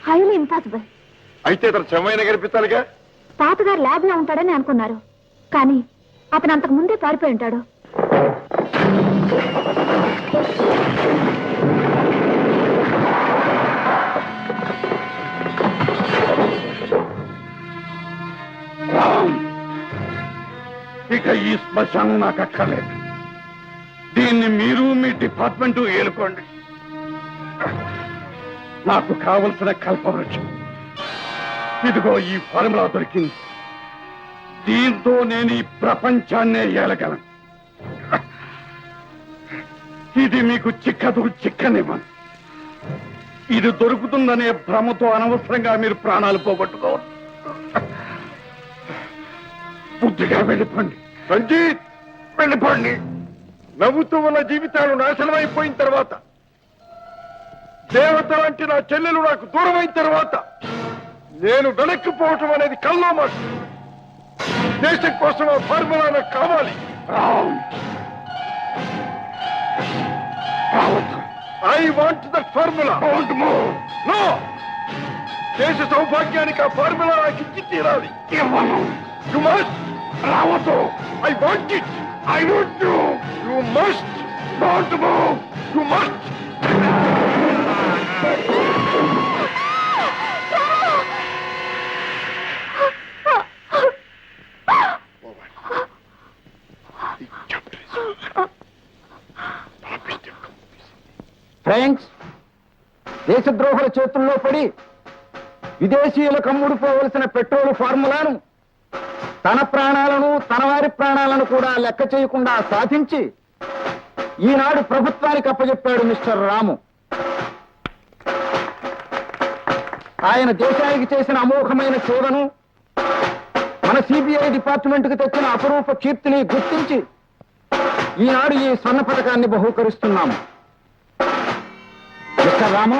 హైలీ ఇంపాసిబుల్. అయితే అతను చెమ్మైన గడిపించాలిగా. తాతగారు ల్యాబ్ లో ఉంటాడని అనుకున్నారు, కానీ అతను అంతకు ముందే పారిపోయి ఉంటాడు. ఇక ఈ శ్మశానం నాకు అక్కర్లేదు. దీన్ని మీరు మీ డిపార్ట్మెంట్ ఏలుకోండి. నాకు కావలసిన కల్పవృక్షం ఇదిగో ఈ ఫార్ములా దొరికింది. దీంతో నేను ఈ ప్రపంచాన్నే ఏలగలను. ఇది మీకు చిక్కనివ్వను. ఇది దొరుకుతుందనే భ్రమతో అనవసరంగా మీరు ప్రాణాలు పోగొట్టుకోవద్దు. బుద్ధిగా వెళ్ళిపోండి. రంజిత్, వెళ్ళిపోండి. నవ్వుతూ ఉన్న జీవితాలు నాశనమైపోయిన తర్వాత, దేవత లాంటి నా చెల్లెలు నాకు దూరమైన తర్వాత నేను వెనక్కిపోవటం అనేది కల్లో మాట. దేశం కోసం ఆ ఫార్ములా నాకు కావాలి. I want that formula. No, దేశ సౌభాగ్యానికి ఆ ఫార్ములా నాకు ఇచ్చి తీరాలి. You must. రావద్దు. I want it. I want you. You must. Don't move. You must. Friends, దేశద్రోహుల చేతుల్లో పడి విదేశీయులకు అమ్ముడుపోవలసిన పెట్రోల్ ఫార్ములాను తన ప్రాణాలను, తన వారి ప్రాణాలను కూడా లెక్క చేయకుండా సాధించి ఈనాడు ప్రభుత్వానికి అప్పచెప్పాడు మిస్టర్ రాము. ఆయన దేశానికి చేసిన అమోఘమైన సేవను, మన సిబిఐ డిపార్ట్మెంట్కి తెచ్చిన అపరూప కీర్తిని గుర్తించి ఈనాడు ఈ స్వర్ణ పథకాన్ని బహూకరిస్తున్నాము. మిస్టర్ రాము,